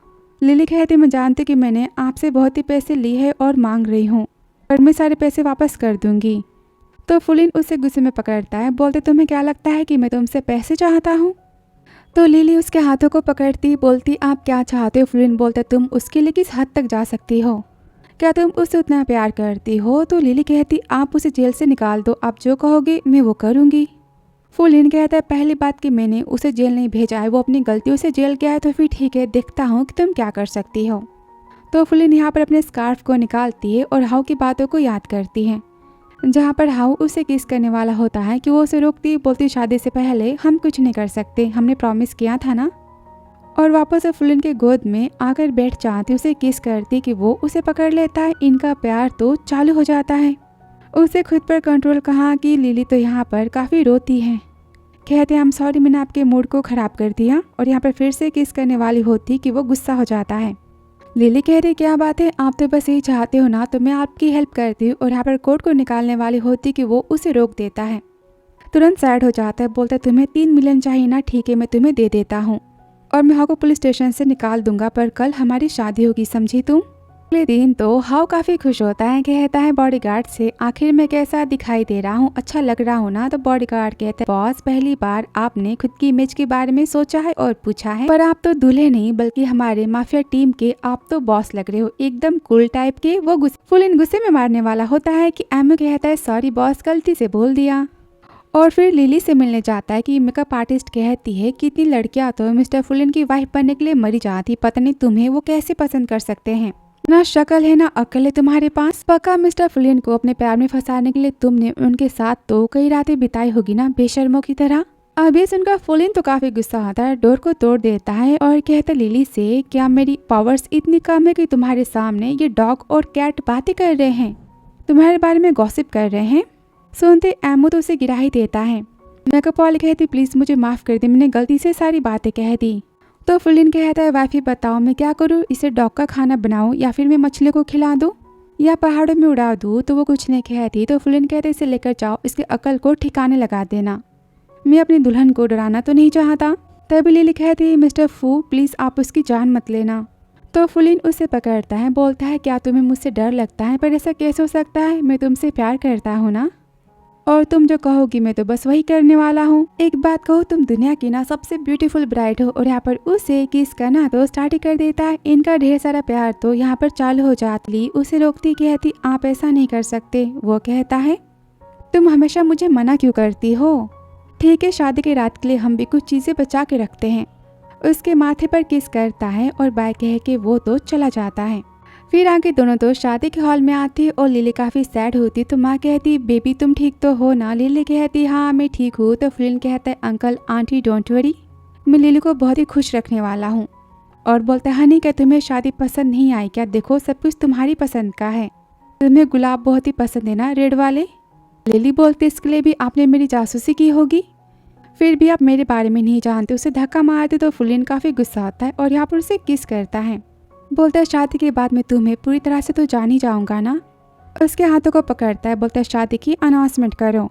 लिली कहती मैं जानती कि मैंने आपसे बहुत ही पैसे लिए हैं और मांग रही हूँ पर मैं सारे पैसे वापस कर दूंगी। तो फ्लिन उसे गुस्से में पकड़ता है। बोलते तुम्हें क्या लगता है कि मैं तुमसे पैसे चाहता हूँ? तो लिली उसके हाथों को पकड़ती बोलती आप क्या चाहते हो? फ्लिन बोलते तुम उसके लिए किस हद तक जा सकती हो? क्या तुम उससे उतना प्यार करती हो? तो लिली कहती आप उसे जेल से निकाल दो, आप जो कहोगे मैं वो करूँगी। फ्लिन कहता है पहली बात कि मैंने उसे जेल नहीं भेजा है, वो अपनी गलतियों से जेल गया है। तो फिर ठीक है, देखता हूँ कि तुम क्या कर सकती हो। तो फ्लिन यहाँ पर अपने स्कार्फ को निकालती है और हाउ की बातों को याद करती है, जहाँ पर हाउ उसे किस करने वाला होता है कि वो उसे रोकती, बोलती शादी से पहले हम कुछ नहीं कर सकते, हमने प्रॉमिस किया था ना। और वापस फ्लिन के गोद में आकर बैठ जाती, उसे किस करती कि वो उसे पकड़ लेता है। इनका प्यार तो चालू हो जाता है। उसे खुद पर कंट्रोल कहाँ कि लिली तो यहाँ पर काफ़ी रोती है, कहते हैं I'm सॉरी मैंने आपके मूड को ख़राब कर दिया। और यहाँ पर फिर से किस करने वाली होती कि वो गुस्सा हो जाता है। लिली कह रही क्या बात है, आप तो बस यही चाहते हो ना, तो मैं आपकी हेल्प करती हूँ। और यहाँ पर कोट को निकालने वाली होती कि वो उसे रोक देता है, तुरंत सैड हो जाता है। बोलता है तुम्हें 3 मिलियन चाहिए ना, ठीक है मैं तुम्हें दे देता हूँ और मैं हाउ को पुलिस स्टेशन से निकाल दूंगा, पर कल हमारी शादी होगी, समझी तुम? अगले दिन तो हाउ काफ़ी खुश होता है, कहता है बॉडीगार्ड से आखिर मैं कैसा दिखाई दे रहा हूँ, अच्छा लग रहा हूँ ना? तो बॉडीगार्ड कहता है बॉस पहली बार आपने खुद की इमेज के बारे में सोचा है और पूछा है, पर आप तो दूल्हे नहीं बल्कि हमारे माफिया टीम के आप तो बॉस लग रहे हो, एकदम कूल टाइप के। वो फ्लिन गुस्से में मारने वाला होता है कि एमओ कहता है सॉरी बॉस, गलती से बोल दिया। और फिर लिली से मिलने जाता है कि मेकअप आर्टिस्ट कहती है कि इतनी लड़कियां तो मिस्टर फ्लिन की वाइफ बनने के लिए मरी जाती, पता नहीं तुम्हें वो कैसे पसंद कर सकते हैं, ना शक्ल है ना अक्ल है तुम्हारे पास। पक्का मिस्टर फ्लिन को अपने प्यार में फंसाने के लिए तुमने उनके साथ तो कई रातें बिताई होगी ना, बेशर्मों की तरह। अब ये सुनकर फ्लिन तो काफी गुस्सा आता है, डोर को तोड़ देता है और कहता लिली से क्या मेरी पावर्स इतनी कम है कि तुम्हारे सामने ये डॉग और कैट बातें कर रहे हैं, तुम्हारे बारे में गॉसिप कर रहे हैं? सुनते एमो तो उसे गिरा ही देता है। मेकअप वाली कहती प्लीज मुझे माफ कर दे, मैंने गलती से सारी बातें कह दी। तो फुलिन कहता है वाइफी बताओ मैं क्या करूँ, इसे डॉग का खाना बनाऊँ या फिर मैं मछली को खिला दूँ या पहाड़ों में उड़ा दूँ। तो वो कुछ नहीं कहती। तो फुलिन कहते इसे लेकर जाओ, इसके अकल को ठिकाने लगा देना, मैं अपनी दुल्हन को डराना तो नहीं चाहता। तभी लिली कहती है मिस्टर फू प्लीज आप उसकी जान मत लेना। तो फुलिन उसे पकड़ता है, बोलता है क्या तुम्हें मुझसे डर लगता है, पर ऐसा कैसे हो सकता है, मैं तुमसे प्यार करता हूँ ना, और तुम जो कहोगी मैं तो बस वही करने वाला हूँ। एक बात कहो तुम दुनिया की ना सबसे ब्यूटीफुल ब्राइड हो। और यहाँ पर उसे किस करना तो स्टार्ट ही कर देता है। इनका ढेर सारा प्यार तो यहाँ पर चालू हो जाती। उसे रोकती कहती आप ऐसा नहीं कर सकते। वो कहता है तुम हमेशा मुझे मना क्यों करती हो, ठीक है शादी की रात के लिए हम भी कुछ चीजें बचा के रखते हैं। उसके माथे पर किस करता है और बाय कह के वो तो चला जाता है। फिर आगे दोनों दोस्त शादी के हॉल में आते और लिली काफी सैड होती। तो माँ कहती बेबी तुम ठीक तो हो ना। लिली कहती हाँ मैं ठीक हूँ। तो फुलिन कहता है अंकल आंटी डोंट वरी, मैं लिली को बहुत ही खुश रखने वाला हूँ। और बोलता है हनी क्या तुम्हें शादी पसंद नहीं आई क्या, देखो सब कुछ तुम्हारी पसंद का है, तुम्हें गुलाब बहुत ही पसंद है ना रेड वाले। लिली बोलती इसके लिए भी आपने मेरी जासूसी की होगी, फिर भी आप मेरे बारे में नहीं जानते। उसे धक्का मारते तो फुलिन काफी गुस्सा आता है और यहाँ पर उसे किस करता है। बोलता है शादी के बाद मैं तुम्हें पूरी तरह से तो जान ही जाऊंगा ना। उसके हाथों को पकड़ता है, बोलता है शादी की अनाउंसमेंट करो।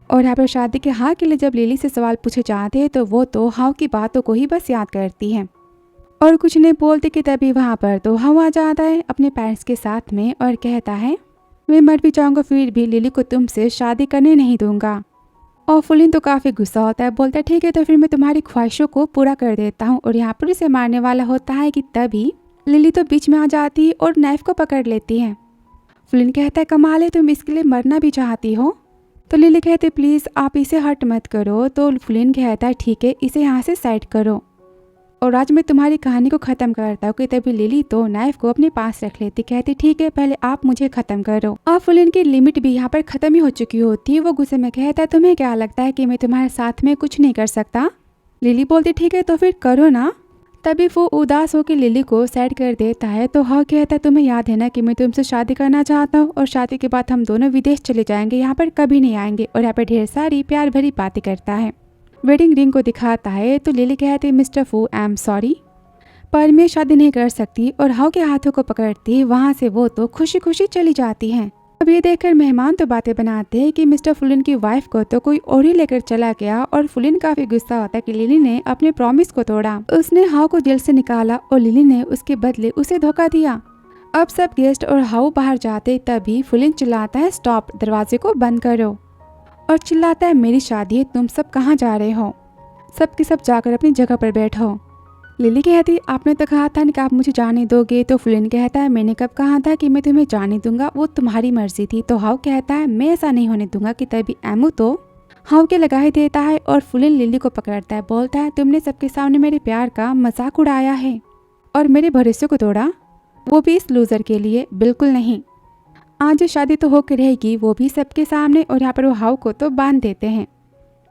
और यहाँ पर शादी के हाँ के लिए जब लिली से सवाल पूछे जाते हैं तो वो तो हाउ की बातों को ही बस याद करती है और कुछ नहीं बोलती कि तभी वहाँ पर तो हाउ आ जाता है अपने पेरेंट्स के साथ में और कहता है मैं मर भी जाऊंगा फिर भी लिली को तुमसे शादी करने नहीं दूंगा। और फुलिन तो काफ़ी गुस्सा होता है, बोलता है ठीक है तो फिर मैं तुम्हारी ख्वाहिशों को पूरा कर देता हूँ। और यहाँ पर उसे मारने वाला होता है कि तभी लिली तो बीच में आ जाती है और नाइफ को पकड़ लेती है। फुलिन कहता है कमाल है तुम इसके लिए मरना भी चाहती हो। तो लिली कहती प्लीज़ आप इसे हर्ट मत करो। तो फुलिन कहता है ठीक है इसे यहाँ से साइड करो और आज मैं तुम्हारी कहानी को ख़त्म करता हूँ। कि तभी लिली तो नाइफ को अपने पास रख लेती, कहती ठीक है पहले आप मुझे ख़त्म करो। अब फुलिन की लिमिट भी यहाँ पर ख़त्म ही हो चुकी होती है। वो गुस्से में कहता है तुम्हें क्या लगता है कि मैं तुम्हारे साथ में कुछ नहीं कर सकता। लिली बोलती ठीक है तो फिर करो ना। तभी वो उदास होकर लिली को साइड कर देता है। तो हाँ कहता है तुम्हें याद है ना कि मैं तुमसे शादी करना चाहता हूँ और शादी के बाद हम दोनों विदेश चले जाएंगे, यहाँ पर कभी नहीं आएंगे। और यहाँ पर ढेर सारी प्यार भरी बातें करता है। वेडिंग रिंग को दिखाता है तो लिली कहती मिस्टर फू आई एम सॉरी पर मैं शादी नहीं कर सकती। और हाउ के हाथों को पकड़ती वहाँ से वो तो खुशी खुशी चली जाती हैं। अब ये देखकर मेहमान तो बातें बनाते हैं कि मिस्टर फुलिन की वाइफ को तो कोई और ही लेकर चला गया। और फुलिन काफी गुस्सा होता है कि लिली ने अपने प्रॉमिस को तोड़ा, उसने हाउ को जेल से निकाला और लिली ने उसके बदले उसे धोखा दिया। अब सब गेस्ट और हाउ बाहर जाते तभी फुलिन चिल्लाता है स्टॉप, दरवाजे को बंद करो। और चिल्लाता है मेरी शादी है, तुम सब कहाँ जा रहे हो, सब के सब जाकर अपनी जगह पर बैठो। लिली कहती आपने तो कहा था कि आप मुझे जाने दोगे। तो फुलिन कहता है मैंने कब कहा था कि मैं तुम्हें जाने दूंगा, वो तुम्हारी मर्जी थी। तो हाउ कहता है मैं ऐसा नहीं होने दूंगा। कि तभी एमू तो हाउ के लगा ही देता है और फुलिन लिली को पकड़ता है, बोलता है तुमने सबके सामने मेरे प्यार का मजाक उड़ाया है और मेरे भरोसे को तोड़ा, वो भी इस लूजर के लिए, बिल्कुल नहीं। आज शादी तो होकर रहेगी वो भी सबके सामने। और यहाँ पर वो हाउ को तो बांध देते हैं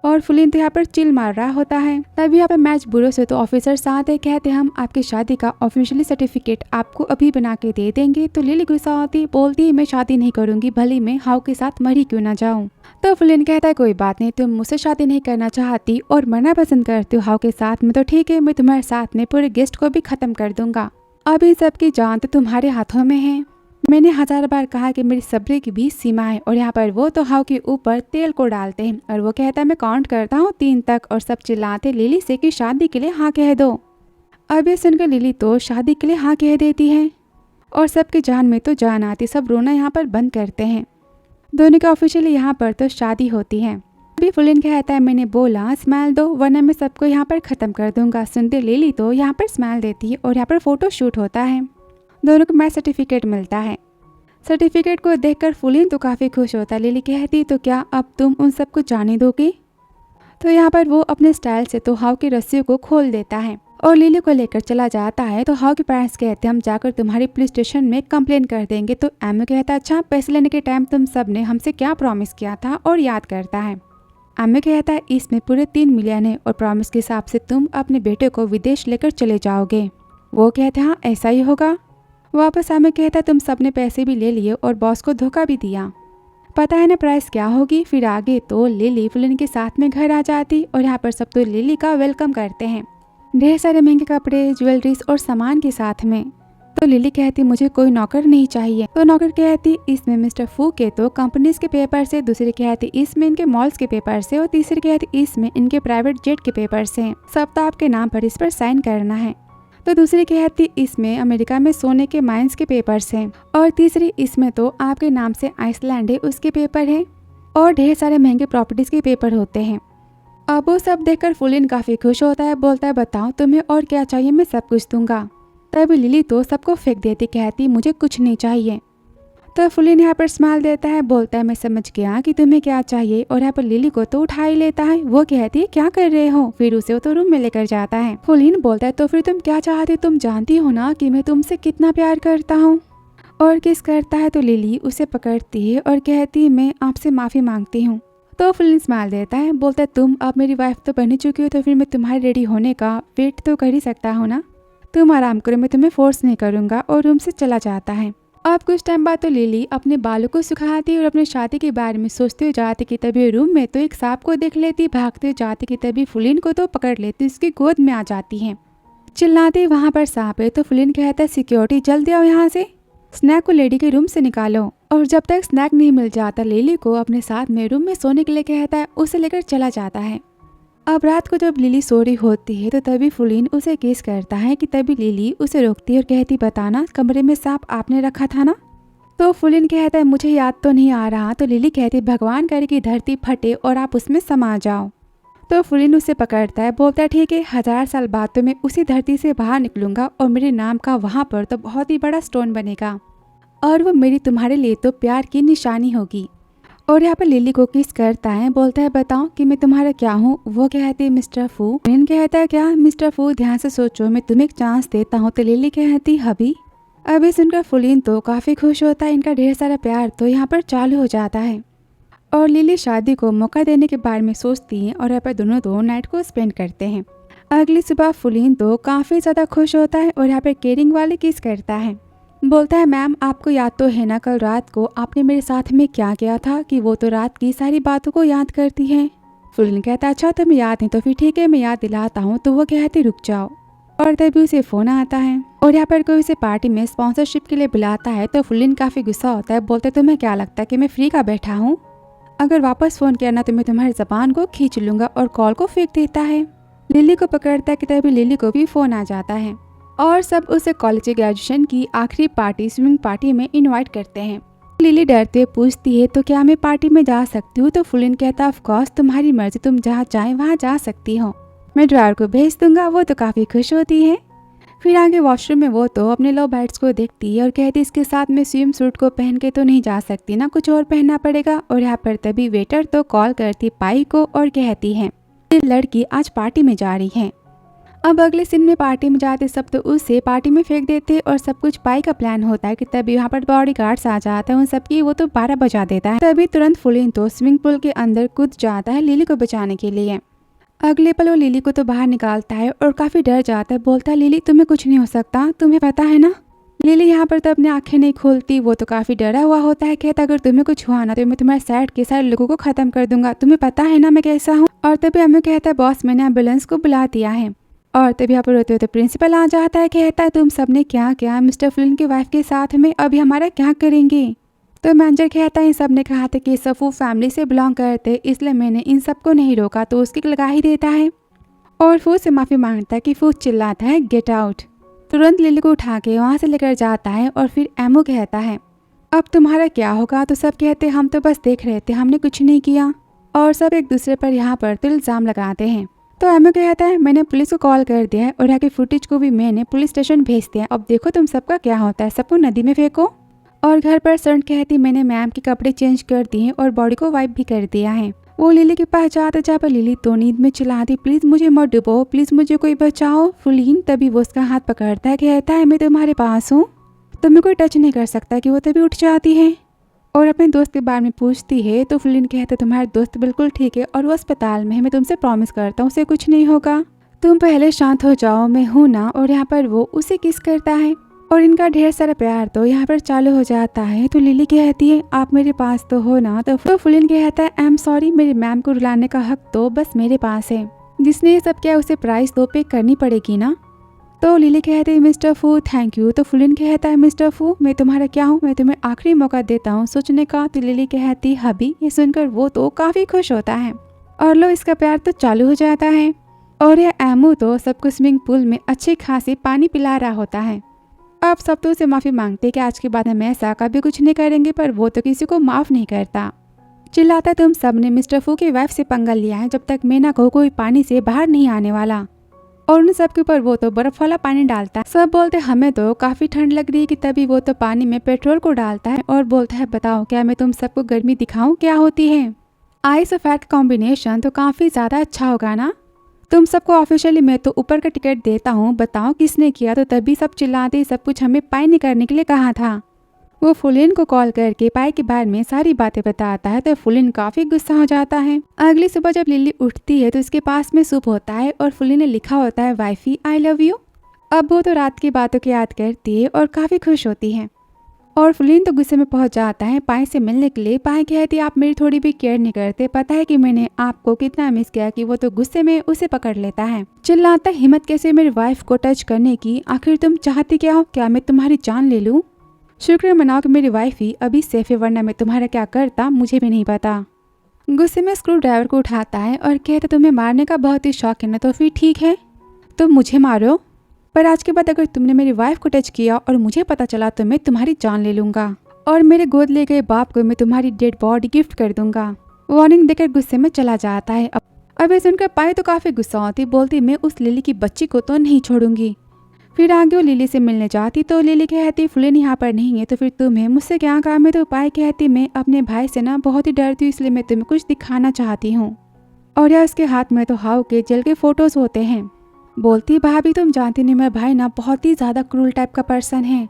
और फुलिन तो यहाँ पर चिल मार रहा होता है। तभी यहाँ पर मैच ब्यूरो से तो ऑफिसर्स आते कहते हम आपकी शादी का ऑफिशियली सर्टिफिकेट आपको अभी बना के दे देंगे। तो लिली गुस्सा होती, बोलती मैं शादी नहीं करूंगी, भले मैं हाउ के साथ मरी क्यों ना जाऊं। तो फुलिन कहता है कोई बात नहीं, तुम मुझसे शादी नहीं करना चाहती और मरना पसंद करती हो हाउ के साथ में, तो ठीक है मैं तुम्हारे साथ में पूरे गेस्ट को भी खत्म कर दूंगा। अभी सबकी जान तो तुम्हारे हाथों में है। मैंने 1000 बार कहा कि मेरी सब्र की भी सीमा है। और यहाँ पर वो तो हाउ के ऊपर तेल को डालते हैं और वो कहता है मैं काउंट करता हूँ 3 तक। और सब चिल्लाते लिली से कि शादी के लिए हाँ कह दो। अब ये सुनकर लिली तो शादी के लिए हाँ कह देती है और सबकी जान में तो जान आती, सब रोना यहाँ पर बंद करते हैं। दोनों के ऑफिशियली यहाँ पर तो शादी होती है। अभी फुलिन कहता है मैंने बोला स्माइल दो वरना मैं सबको यहाँ पर ख़त्म कर दूंगा। सुनते लिली तो यहाँ पर स्माइल देती है और यहाँ पर फोटो शूट होता है। दोनों को मैच सर्टिफिकेट मिलता है। सर्टिफिकेट को देखकर फुलिन तो काफ़ी खुश होता है। लिली कहती तो क्या अब तुम उन सबको जाने दोगी। तो यहाँ पर वो अपने स्टाइल से तो हाउ की रस्सियों को खोल देता है और लिली को लेकर चला जाता है। तो हाउ के पेरेंट्स कहते हम जाकर तुम्हारी पुलिस स्टेशन में कंप्लेन कर देंगे। तो एमओ कहता अच्छा पैसे लेने के टाइम तुम सब ने हमसे क्या प्रॉमिस किया था और याद करता है। एमओ कहता है इसमें पूरे 3 मिलियन है और प्रॉमिस के हिसाब से तुम अपने बेटे को विदेश लेकर चले जाओगे। वो कहते हाँ ऐसा ही होगा। वापस एमओ कहता है तुम सबने पैसे भी ले लिए और बॉस को धोखा भी दिया। पता है ना प्राइस क्या होगी। फिर आगे तो लिली फुलिन के साथ में घर आ जाती और यहाँ पर सब तो लिली का वेलकम करते हैं, ढेर सारे महंगे कपड़े, ज्वेलरीज और सामान के साथ में। तो लिली कहती मुझे कोई नौकर नहीं चाहिए। तो नौकर कहती इसमें मिस्टर फू के तो कंपनीज के पेपर से, दूसरी कहती इसमें इनके मॉल्स के पेपर से, और तीसरी कहती इसमें इनके प्राइवेट जेट के पेपर से, सब तो आपके नाम पर इस पर साइन करना है। तो दूसरी कहती इसमें अमेरिका में सोने के माइंस के पेपर्स हैं, और तीसरी इसमें तो आपके नाम से आइसलैंड है उसके पेपर है, और ढेर सारे महंगे प्रॉपर्टीज के पेपर होते हैं। अब वो सब देखकर फुलिन काफी खुश होता है, बोलता है बताओ तुम्हें और क्या चाहिए, मैं सब कुछ दूंगा। तभी लिली तो सबको फेंक देती, कहती मुझे कुछ नहीं चाहिए। तो फुलिन यहाँ पर स्माइल देता है, बोलता है मैं समझ गया कि तुम्हें क्या चाहिए, और यहाँ पर लिली को तो उठा ही लेता है। वो कहती है क्या कर रहे हो, फिर उसे वो तो रूम में लेकर जाता है। फुलिन बोलता है तो फिर तुम क्या चाहती, तुम जानती हो ना कि मैं तुमसे कितना प्यार करता हूँ। और किस करता है तो लिली उसे पकड़ती है और कहती मैं आपसे माफी मांगती हूँ। तो फुलिन स्माइल देता है, बोलता है तुम अब मेरी वाइफ तो बन ही चुकी हो, तो फिर मैं तुम्हारे रेडी होने का वेट तो कर ही सकता हूँ ना। तुम आराम करो, मैं तुम्हें फोर्स नहीं करूँगा, और रूम से चला जाता है। अब कुछ टाइम बाद तो लिली अपने बालों को सुखाती और अपने शादी के बारे में सोचते हुए जाती कि तभी रूम में तो एक सांप को देख लेती, भागते हुए जाती कि तभी फुलिन को तो पकड़ लेती, उसकी गोद में आ जाती है, चिल्लाती वहाँ पर सांप है। तो फुलिन कहता है सिक्योरिटी जल्दी आओ यहाँ से, स्नैक को लेडी के रूम से निकालो। और जब तक स्नैक नहीं मिल जाता लिली को अपने साथ में रूम में सोने के लिए कहता है, उसे लेकर चला जाता है। अब रात को जब लिली सो रही होती है तो तभी फुलिन उसे किस करता है कि तभी लिली उसे रोकती है और कहती बताना कमरे में सांप आपने रखा था ना। तो फुलिन कहता है मुझे याद तो नहीं आ रहा। तो लिली कहती भगवान करे कि धरती फटे और आप उसमें समा जाओ। तो फुलिन उसे पकड़ता है, बोलता है ठीक है 1000 साल बाद तो मैं उसी धरती से बाहर निकलूंगा और मेरे नाम का वहाँ पर तो बहुत ही बड़ा स्टोन बनेगा, और वो मेरी तुम्हारे लिए तो प्यार की निशानी होगी। और यहाँ पर लिली को किस करता है, बोलता है बताओ कि मैं तुम्हारा क्या हूँ। वो कहती है मिस्टर फू। फुलिन कहता है क्या मिस्टर फू, ध्यान से सोचो, मैं तुम्हें एक चांस देता हूँ। तो लिली कहती हबी। अभी सुनकर फुलिन तो काफी खुश होता है, इनका ढेर सारा प्यार तो यहाँ पर चालू हो जाता है। और लिली शादी को मौका देने के बारे में सोचती है और यहाँ पर दोनों तो नाइट को स्पेंड करते हैं। अगली सुबह फुलिन तो काफी ज्यादा खुश होता है और यहाँ पर केयरिंग वाले किस करता है, बोलता है मैम आपको याद तो है ना कल रात को आपने मेरे साथ में क्या किया था, कि वो तो रात की सारी बातों को याद करती है। फुलिन कहता अच्छा तुम्हें याद नहीं तो फिर ठीक है मैं याद दिलाता हूँ। तो वो कहती रुक जाओ। और तभी उसे फोन आता है और यहाँ पर कोई उसे पार्टी में स्पॉन्सरशिप के लिए बुलाता है। तो फुलिन काफी गुस्सा होता है, बोलते तुम्हें क्या लगता है कि मैं फ्री का बैठा हूँ, अगर वापस फोन किया ना तो मैं तुम्हारी जबान को खींच लूंगा, और कॉल को फेंक देता है। लिली को पकड़ता है कि तभी लिली को भी फोन आ जाता है और सब उसे कॉलेज ग्रेजुएशन की आखिरी पार्टी स्विमिंग पार्टी में इनवाइट करते हैं। लिली डरते हुए पूछती है तो क्या मैं पार्टी में जा सकती हूँ। तो फुलिन कहता ऑफ कोर्स तुम्हारी मर्जी, तुम जहाँ चाहे वहाँ जा सकती हो, मैं ड्राइवर को भेज दूंगा। वो तो काफी खुश होती है। फिर आगे वॉशरूम में वो तो अपने लो बैट्स को देखती है और कहती इसके साथ में स्विम सूट को पहन के तो नहीं जा सकती ना, कुछ और पहनना पड़ेगा। और यहाँ पर तभी वेटर तो कॉल करती पाई को और कहती है ये लड़की आज पार्टी में जा रही है। अब अगले सीन में पार्टी में जाते सब तो उसे पार्टी में फेंक देते और सब कुछ पाई का प्लान होता है कि तभी यहाँ पर बॉडी गार्ड्स आ जाता है, उन सबकी वो तो 12 बजा देता है। तभी तुरंत फुलिन तो स्विमिंग पूल के अंदर कूद जाता है लिली को बचाने के लिए। अगले पल वो लिली को तो बाहर निकालता है और काफी डर जाता है, बोलता है लिली तुम्हें कुछ नहीं हो सकता, तुम्हें पता है ना। लिली यहाँ पर तो अपनी आंखें नहीं खोलती, वो तो काफी डरा हुआ होता है, कहता अगर तुम्हें कुछ हुआ ना तो मैं तुम्हारे साइड के सारे लोगों को खत्म कर दूंगा, तुम्हें पता है ना मैं कैसा हूँ। और तभी हमें कहता है बॉस मैंने एम्बुलेंस को बुला दिया है। और तभी यहाँ पर रोते हुए प्रिंसिपल आ जाता है, कहता है तुम सबने क्या किया मिस्टर फुलिन की वाइफ के साथ में, अभी हमारा क्या करेंगे। तो मैनेजर कहता है इन सब ने कहा था कि सफू फैमिली से बिलोंग करते, इसलिए मैंने इन सबको नहीं रोका। तो उसकी लगा ही देता है और फूड से माफी मांगता है कि फूड चिल्लाता है गेट आउट। तुरंत लिली को उठा के वहाँ से लेकर जाता है और फिर एमो कहता है अब तुम्हारा क्या होगा। तो सब कहते हम तो बस देख रहे थे, हमने कुछ नहीं किया। और सब एक दूसरे पर यहाँ पर तो इल्जाम लगाते हैं। तो एमो कहता है मैंने पुलिस को कॉल कर दिया है और यहाँ की फुटेज को भी मैंने पुलिस स्टेशन भेज दिया, अब देखो तुम सबका क्या होता है, सबको नदी में फेंको। और घर पर सर्ट कहती मैंने मैम के कपड़े चेंज कर दिए और बॉडी को वाइप भी कर दिया है। वो लिली के पास जाता जहाँ पर लिली तो नींद में चिल्लाती प्लीज मुझे मत डुबो, प्लीज मुझे कोई बचाओ। फुलिन तभी वो उसका हाथ पकड़ता है, कहता है मैं तुम्हारे पास हूँ, तुम्हें कोई टच नहीं कर सकता। कि वो तभी उठ जाती है और अपने दोस्त के बारे में पूछती है। तो फुलिन कहता है तुम्हारा दोस्त बिल्कुल ठीक है और वो अस्पताल में है, मैं तुमसे प्रॉमिस करता हूँ उसे कुछ नहीं होगा, तुम पहले शांत हो जाओ, मैं हूँ ना। और यहाँ पर वो उसे किस करता है और इनका ढेर सारा प्यार तो यहाँ पर चालू हो जाता है। तो लिली कहती है आप मेरे पास तो हो ना। तो फुलिन कहता है आई एम सॉरी, मेरी मैम को रुलाने का हक तो बस मेरे पास है, जिसने ये सब किया उसे प्राइस तो पे करनी पड़ेगी ना। तो लिली कहती है मिस्टर फू थैंक यू। तो फुलिन कहता है मिस्टर फू मैं तुम्हारा क्या हूँ, मैं तुम्हें आखिरी मौका देता हूँ सोचने का। तो लिली कहती हबी। ये सुनकर वो तो काफी खुश होता है और लो इसका प्यार तो चालू हो जाता है। और यह एमू तो सबको स्विमिंग पूल में अच्छी खासी पानी पिला रहा होता है। अब सब तो उसे माफी मांगते कि आज के बाद हम ऐसा कभी कुछ नहीं करेंगे, पर वो तो किसी को माफ नहीं करता। चिल्लाता तुम सब ने मिस्टर फू की वाइफ से पंगा लिया है, जब तक मीना को कोई पानी से बाहर नहीं आने वाला। और उन सब के ऊपर वो तो बर्फ वाला पानी डालता है। सब बोलते हमें तो काफी ठंड लग रही है कि तभी वो तो पानी में पेट्रोल को डालता है और बोलता है बताओ क्या मैं तुम सबको गर्मी दिखाऊं क्या होती है। आइस और फैट कॉम्बिनेशन तो काफी ज्यादा अच्छा होगा ना। तुम सबको ऑफिशियली मैं तो ऊपर का टिकट देता हूँ, बताओ किसने किया। तो तभी सब चिल्लाते सब कुछ हमें पाई नहीं करने के लिए कहा था। वो फुलिन को कॉल करके पाई के बारे में सारी बातें बताता है। तो फुलिन काफी गुस्सा हो जाता है। अगली सुबह जब लिली उठती है तो उसके पास में सूप होता है और फुलिन ने लिखा होता है वाइफी आई लव यू। अब वो तो रात की बातों की याद करती है और काफी खुश होती है। और फुलिन तो गुस्से में पहुंच जाता है पाई से मिलने के लिए। पाई कहती है आप मेरी थोड़ी भी केयर नहीं करते, पता है कि मैंने आपको कितना मिस किया। कि वो तो गुस्से में उसे पकड़ लेता है। चिल्लाता हिम्मत कैसे मेरी वाइफ को टच करने की, आखिर तुम चाहती क्या हो, क्या मैं तुम्हारी जान ले लूं। शुक्र मनाओ कि मेरी वाइफ ही अभी सेफ है, वरना मैं तुम्हारा क्या करता मुझे भी नहीं पता। गुस्से में स्क्रू ड्राइवर को उठाता है और कहता तुम्हें मारने का बहुत ही शौक है ना, तो फिर ठीक है तुम मुझे मारो, पर आज के बाद अगर तुमने मेरी वाइफ को टच किया और मुझे पता चला तो मैं तुम्हारी जान ले लूंगा और मेरे गोद ले गए बाप को मैं तुम्हारी डेड बॉडी गिफ्ट कर दूंगा। वार्निंग देकर गुस्से में चला जाता है। अब ये सुनकर पाई तो काफी गुस्सा होती, बोलती मैं उस लिली की बच्ची को तो नहीं छोड़ूंगी। फिर आगे वो लिली से मिलने जाती तो लिली कहती फुलिन यहाँ पर नहीं है, तो फिर तुम्हें मुझसे क्या काम है। तो पाई कहती मैं अपने भाई से ना बहुत ही डरती हूँ, इसलिए मैं तुम्हें कुछ दिखाना चाहती हूँ। और यार उसके हाथ में तो हाउ के जेल के फोटोज होते हैं। बोलती भाभी तुम जानती नहीं मेरा भाई ना बहुत ही ज्यादा क्रूल टाइप का पर्सन है,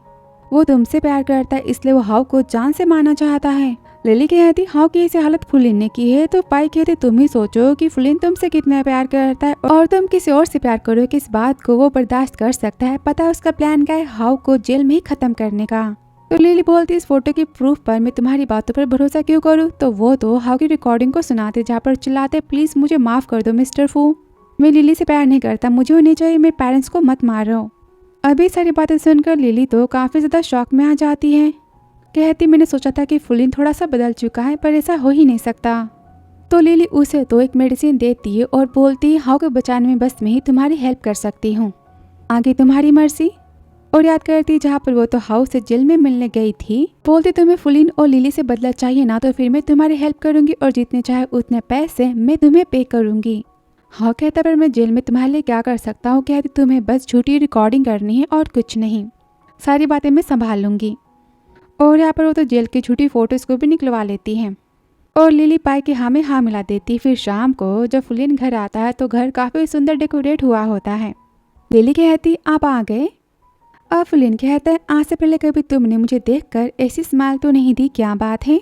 वो तुमसे प्यार करता है इसलिए वो हाउ को जान से मारना चाहता है। लिली कहती हाउ की ऐसी हालत फुलिन ने की है। तो पाई कहती तुम ही सोचो कि फुलिन तुमसे कितना प्यार करता है और तुम किसी और से प्यार करो कि इस बात को वो बर्दाश्त कर सकता है। पता है उसका प्लान क्या है, हाउ को जेल में ही खत्म करने का। तो लिली बोलती इस फोटो की प्रूफ पर मैं तुम्हारी बातों पर भरोसा क्यों करूँ। तो वो तो हाउ की रिकॉर्डिंग को सुनाते जहाँ पर चिल्लाते प्लीज मुझे माफ कर दो मिस्टर फू, मैं लिली से प्यार नहीं करता, मुझे होनी चाहिए, मेरे पेरेंट्स को मत मारो। अभी सारी बातें सुनकर लिली तो काफी ज्यादा शॉक में आ जाती है। कहती मैंने सोचा था कि फुलिन थोड़ा सा बदल चुका है, पर ऐसा हो ही नहीं सकता। तो लिली उसे तो एक मेडिसिन देती है और बोलती हाउ को बचाने में बस मैं ही तुम्हारी हेल्प कर सकती हूँ, आगे तुम्हारी मर्जी। और याद करती जहाँ पर वो तो हाउ से जेल में मिलने गई थी। बोलती तुम्हें फुलिन और लिली से बदला चाहिए ना, तो फिर मैं तुम्हारी हेल्प करूंगी और जितने चाहे उतने पैसे मैं तुम्हें पे करूंगी। हाँ कहता पर मैं जेल में तुम्हारे लिए क्या कर सकता हूँ। कहती तुम्हें बस झूठी रिकॉर्डिंग करनी है और कुछ नहीं, सारी बातें मैं संभाल लूंगी। और यहाँ पर वो तो जेल की झूठी फोटोज को भी निकलवा लेती है और लिली पाई के हाँ में हाँ मिला देती। फिर शाम को जब फुलिन घर आता है तो घर काफी सुंदर डेकोरेट हुआ होता है। लिली कहती आप आ गए। अब फुलिन कहता है आज से पहले कभी तुमने मुझे देखकर ऐसी स्माइल तो नहीं दी, क्या बात है।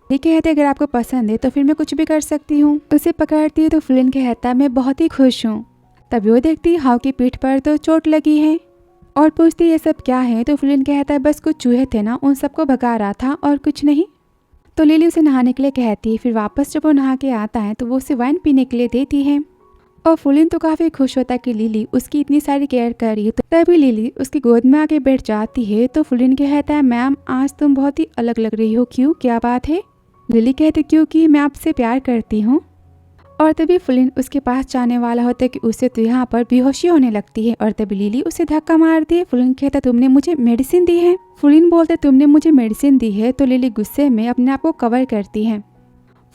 ये कहते अगर आपको पसंद है तो फिर मैं कुछ भी कर सकती हूँ। उसे पकड़ती है तो फुलिन कहता मैं बहुत ही खुश हूँ। तभी वो देखती हाउ की पीठ पर तो चोट लगी है और पूछती ये सब क्या है। तो फुलिन कहता है बस कुछ चूहे थे ना, उन सबको भगा रहा था और कुछ नहीं। तो लिली उसे नहाने के लिए कहती है। फिर वापस जब वो नहा के आता है तो वो उसे वाइन पीने के लिए देती है और फुलिन तो काफी खुश होता है कि लिली उसकी इतनी सारी केयर कर रही है। तो तभी लिली उसकी गोद में आके बैठ जाती है। तो फुलिन कहता है मैम आज तुम बहुत ही अलग लग रही हो, क्यों क्या बात है। लिली कहती क्योंकि मैं आपसे प्यार करती हूँ। और तभी फुलिन उसके पास जाने वाला होता है कि उसे तो यहाँ पर बेहोशी होने लगती है और तभी लिली उसे धक्का मारती है। फुलिन कहता तुमने मुझे मेडिसिन दी है। फुलिन बोलते तुमने मुझे मेडिसिन दी है। तो लिली गुस्से में अपने आप को कवर करती है।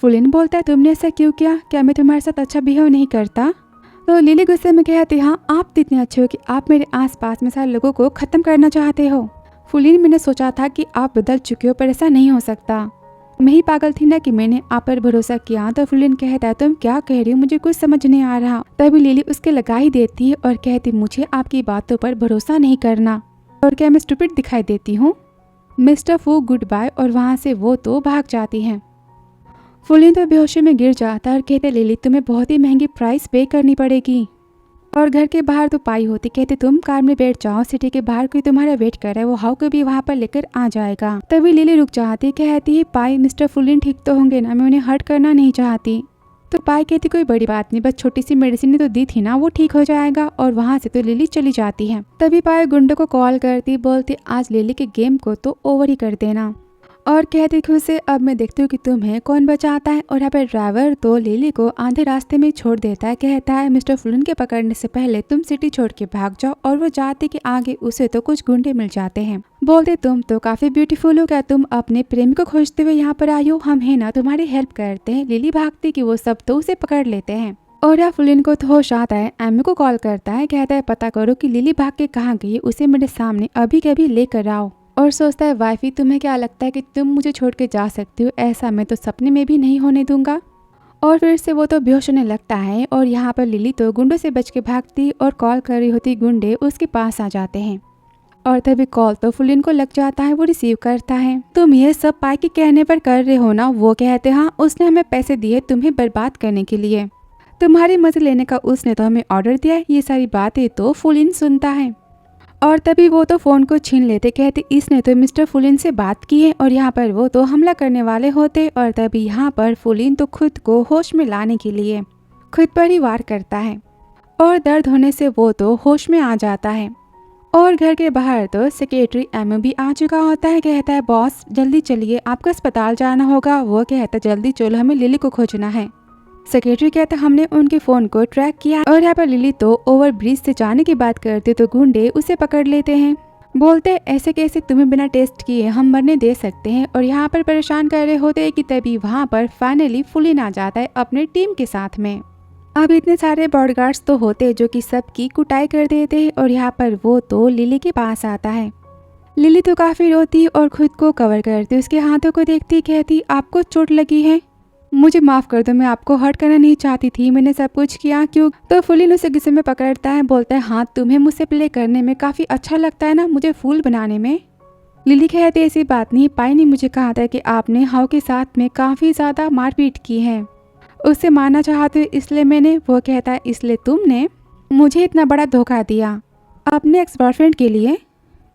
फुलिन बोलता है तुमने ऐसा क्यों किया, क्या मैं तुम्हारे साथ अच्छा बिहेव नहीं करता। तो लिली गुस्से में कहती हाँ आप तो इतने अच्छे हो कि आप मेरे आसपास में सारे लोगों को खत्म करना चाहते हो। फुलिन मैंने सोचा था कि आप बदल चुके हो, पर ऐसा नहीं हो सकता, मैं ही पागल थी ना कि मैंने आप पर भरोसा किया। तो फुलिन कहता है तुम क्या कह रही हो, मुझे कुछ समझ नहीं आ रहा। तभी लिली उसके लगा ही देती है और कहती मुझे आपकी बातों पर भरोसा नहीं करना और क्या मैं स्टूपिड दिखाई देती हूँ। मिस्टर फू गुड बाय और वहाँ से वो तो भाग जाती है। फुलिन तो बेहोशी में गिर जाता है और कहते लिली तुम्हें बहुत ही महंगी प्राइस पे करनी पड़ेगी। और घर के बाहर तो पाई होती, कहते तुम कार में बैठ जाओ, सिटी के बाहर कोई तुम्हारा वेट कर रहा है, वो हाउ को भी वहाँ पर लेकर आ जाएगा। तभी लिली रुक जाती, कहती है पाई मिस्टर फुलिन ठीक तो होंगे ना, मैं उन्हें हर्ट करना नहीं चाहती। तो पाई कहती कोई बड़ी बात नहीं, बस छोटी सी मेडिसिन तो दी थी ना, वो ठीक हो जाएगा। और वहाँ से तो लिली चली जाती है। तभी पाई गुंडों को कॉल करती, बोलती आज लिली के गेम को तो ओवर ही कर देना। और कहती खुद से अब मैं देखती हूँ कि तुम्हें कौन बचाता है। और यहाँ पर ड्राइवर तो लिली को आधे रास्ते में छोड़ देता है, कहता है मिस्टर फुलिन के पकड़ने से पहले तुम सिटी छोड़ के भाग जाओ। और वो जाती कि आगे उसे तो कुछ गुंडे मिल जाते हैं, बोलते तुम तो काफी ब्यूटीफुल हो, क्या तुम अपने प्रेमी को खोजते हुए यहाँ पर आई हो, हम है ना तुम्हारी हेल्प करते हैं। लिली भागती कि वो सब तो उसे पकड़ लेते हैं। और यहाँ फुलिन को तो होश आता है, एमी को कॉल करता है, कहता है पता करो कि लिली भाग के कहाँ गई, उसे मेरे सामने अभी कभी लेकर आओ। और सोचता है वाइफी तुम्हें क्या लगता है कि तुम मुझे छोड़ के जा सकती हो, ऐसा मैं तो सपने में भी नहीं होने दूंगा। और फिर से वो तो बेहोश होने लगता है। और यहाँ पर लिली तो गुंडों से बच के भागती और कॉल कर रही होती, गुंडे उसके पास आ जाते हैं। और तभी कॉल तो फुलिन को लग जाता है, वो रिसीव करता है। तुम ये सब पाई के कहने पर कर रहे हो ना, वो कहते हाँ उसने हमें पैसे दिए तुम्हें बर्बाद करने के लिए, तुम्हारे मजे लेने का उसने तो हमें ऑर्डर दिया है। ये सारी बातें तो फुलिन सुनता है। और तभी वो तो फोन को छीन लेते, कहते इसने तो मिस्टर फुलिन से बात की है। और यहाँ पर वो तो हमला करने वाले होते। और तभी यहाँ पर फुलिन तो खुद को होश में लाने के लिए खुद पर ही वार करता है। और दर्द होने से वो तो होश में आ जाता है। और घर के बाहर तो सेक्रेटरी एम भी आ चुका होता है, कहता है बॉस जल्दी चलिए, आपको अस्पताल जाना होगा। वो कहता जल्दी चलो, हमें लिली को खोजना है। सेक्रेटरी कहता हमने उनके फोन को ट्रैक किया। और यहाँ पर लिली तो ओवर ब्रिज से जाने की बात करते तो गुंडे उसे पकड़ लेते हैं, बोलते ऐसे कैसे तुम्हें बिना टेस्ट किए हम मरने दे सकते हैं। और यहाँ पर परेशान कर रहे होते कि तभी वहाँ पर फाइनली फुलिन आ जाता है अपने टीम के साथ में। अब इतने सारे बॉडीगार्ड्स तो होते जो कि सबकी कुटाई कर देते हैं। और यहाँ पर वो तो लिली के पास आता है। लिली तो काफी रोती और खुद को कवर करती, उसके हाथों को देखती, कहती आपको चोट लगी है, मुझे माफ कर दो, मैं आपको हर्ट करना नहीं चाहती थी, मैंने सब कुछ किया क्यों। तो फुलिन उसे गुस्से में पकड़ता है, बोलता है हाँ तुम्हें मुझसे प्ले करने में काफी अच्छा लगता है ना, मुझे फूल बनाने में। लिली कहती ऐसी बात नहीं, पाई ने मुझे कहा था कि आपने हाउ के साथ में काफी ज्यादा मारपीट की है, उससे मारना चाहते हो इसलिए मैंने। वो कहता है इसलिए तुमने मुझे इतना बड़ा धोखा दिया अपने एक्स बॉयफ्रेंड के लिए,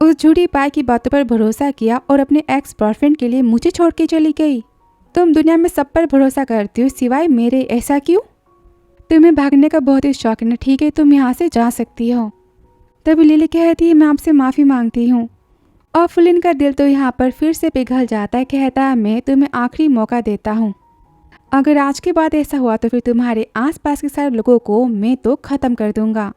उस झूठी पाई की बातों पर भरोसा किया और अपने एक्स बॉयफ्रेंड के लिए मुझे छोड़ के चली गई। तुम दुनिया में सब पर भरोसा करती हो सिवाय मेरे, ऐसा क्यों। तुम्हें भागने का बहुत ही शौक है ना, ठीक है तुम यहाँ से जा सकती हो। तभी लिली कहती है मैं आपसे माफ़ी मांगती हूँ। और फुलिन का दिल तो यहाँ पर फिर से पिघल जाता है, कहता है मैं तुम्हें आखिरी मौका देता हूँ, अगर आज के बाद ऐसा हुआ तो फिर तुम्हारे आसपास के सारे लोगों को मैं तो ख़त्म कर दूंगा।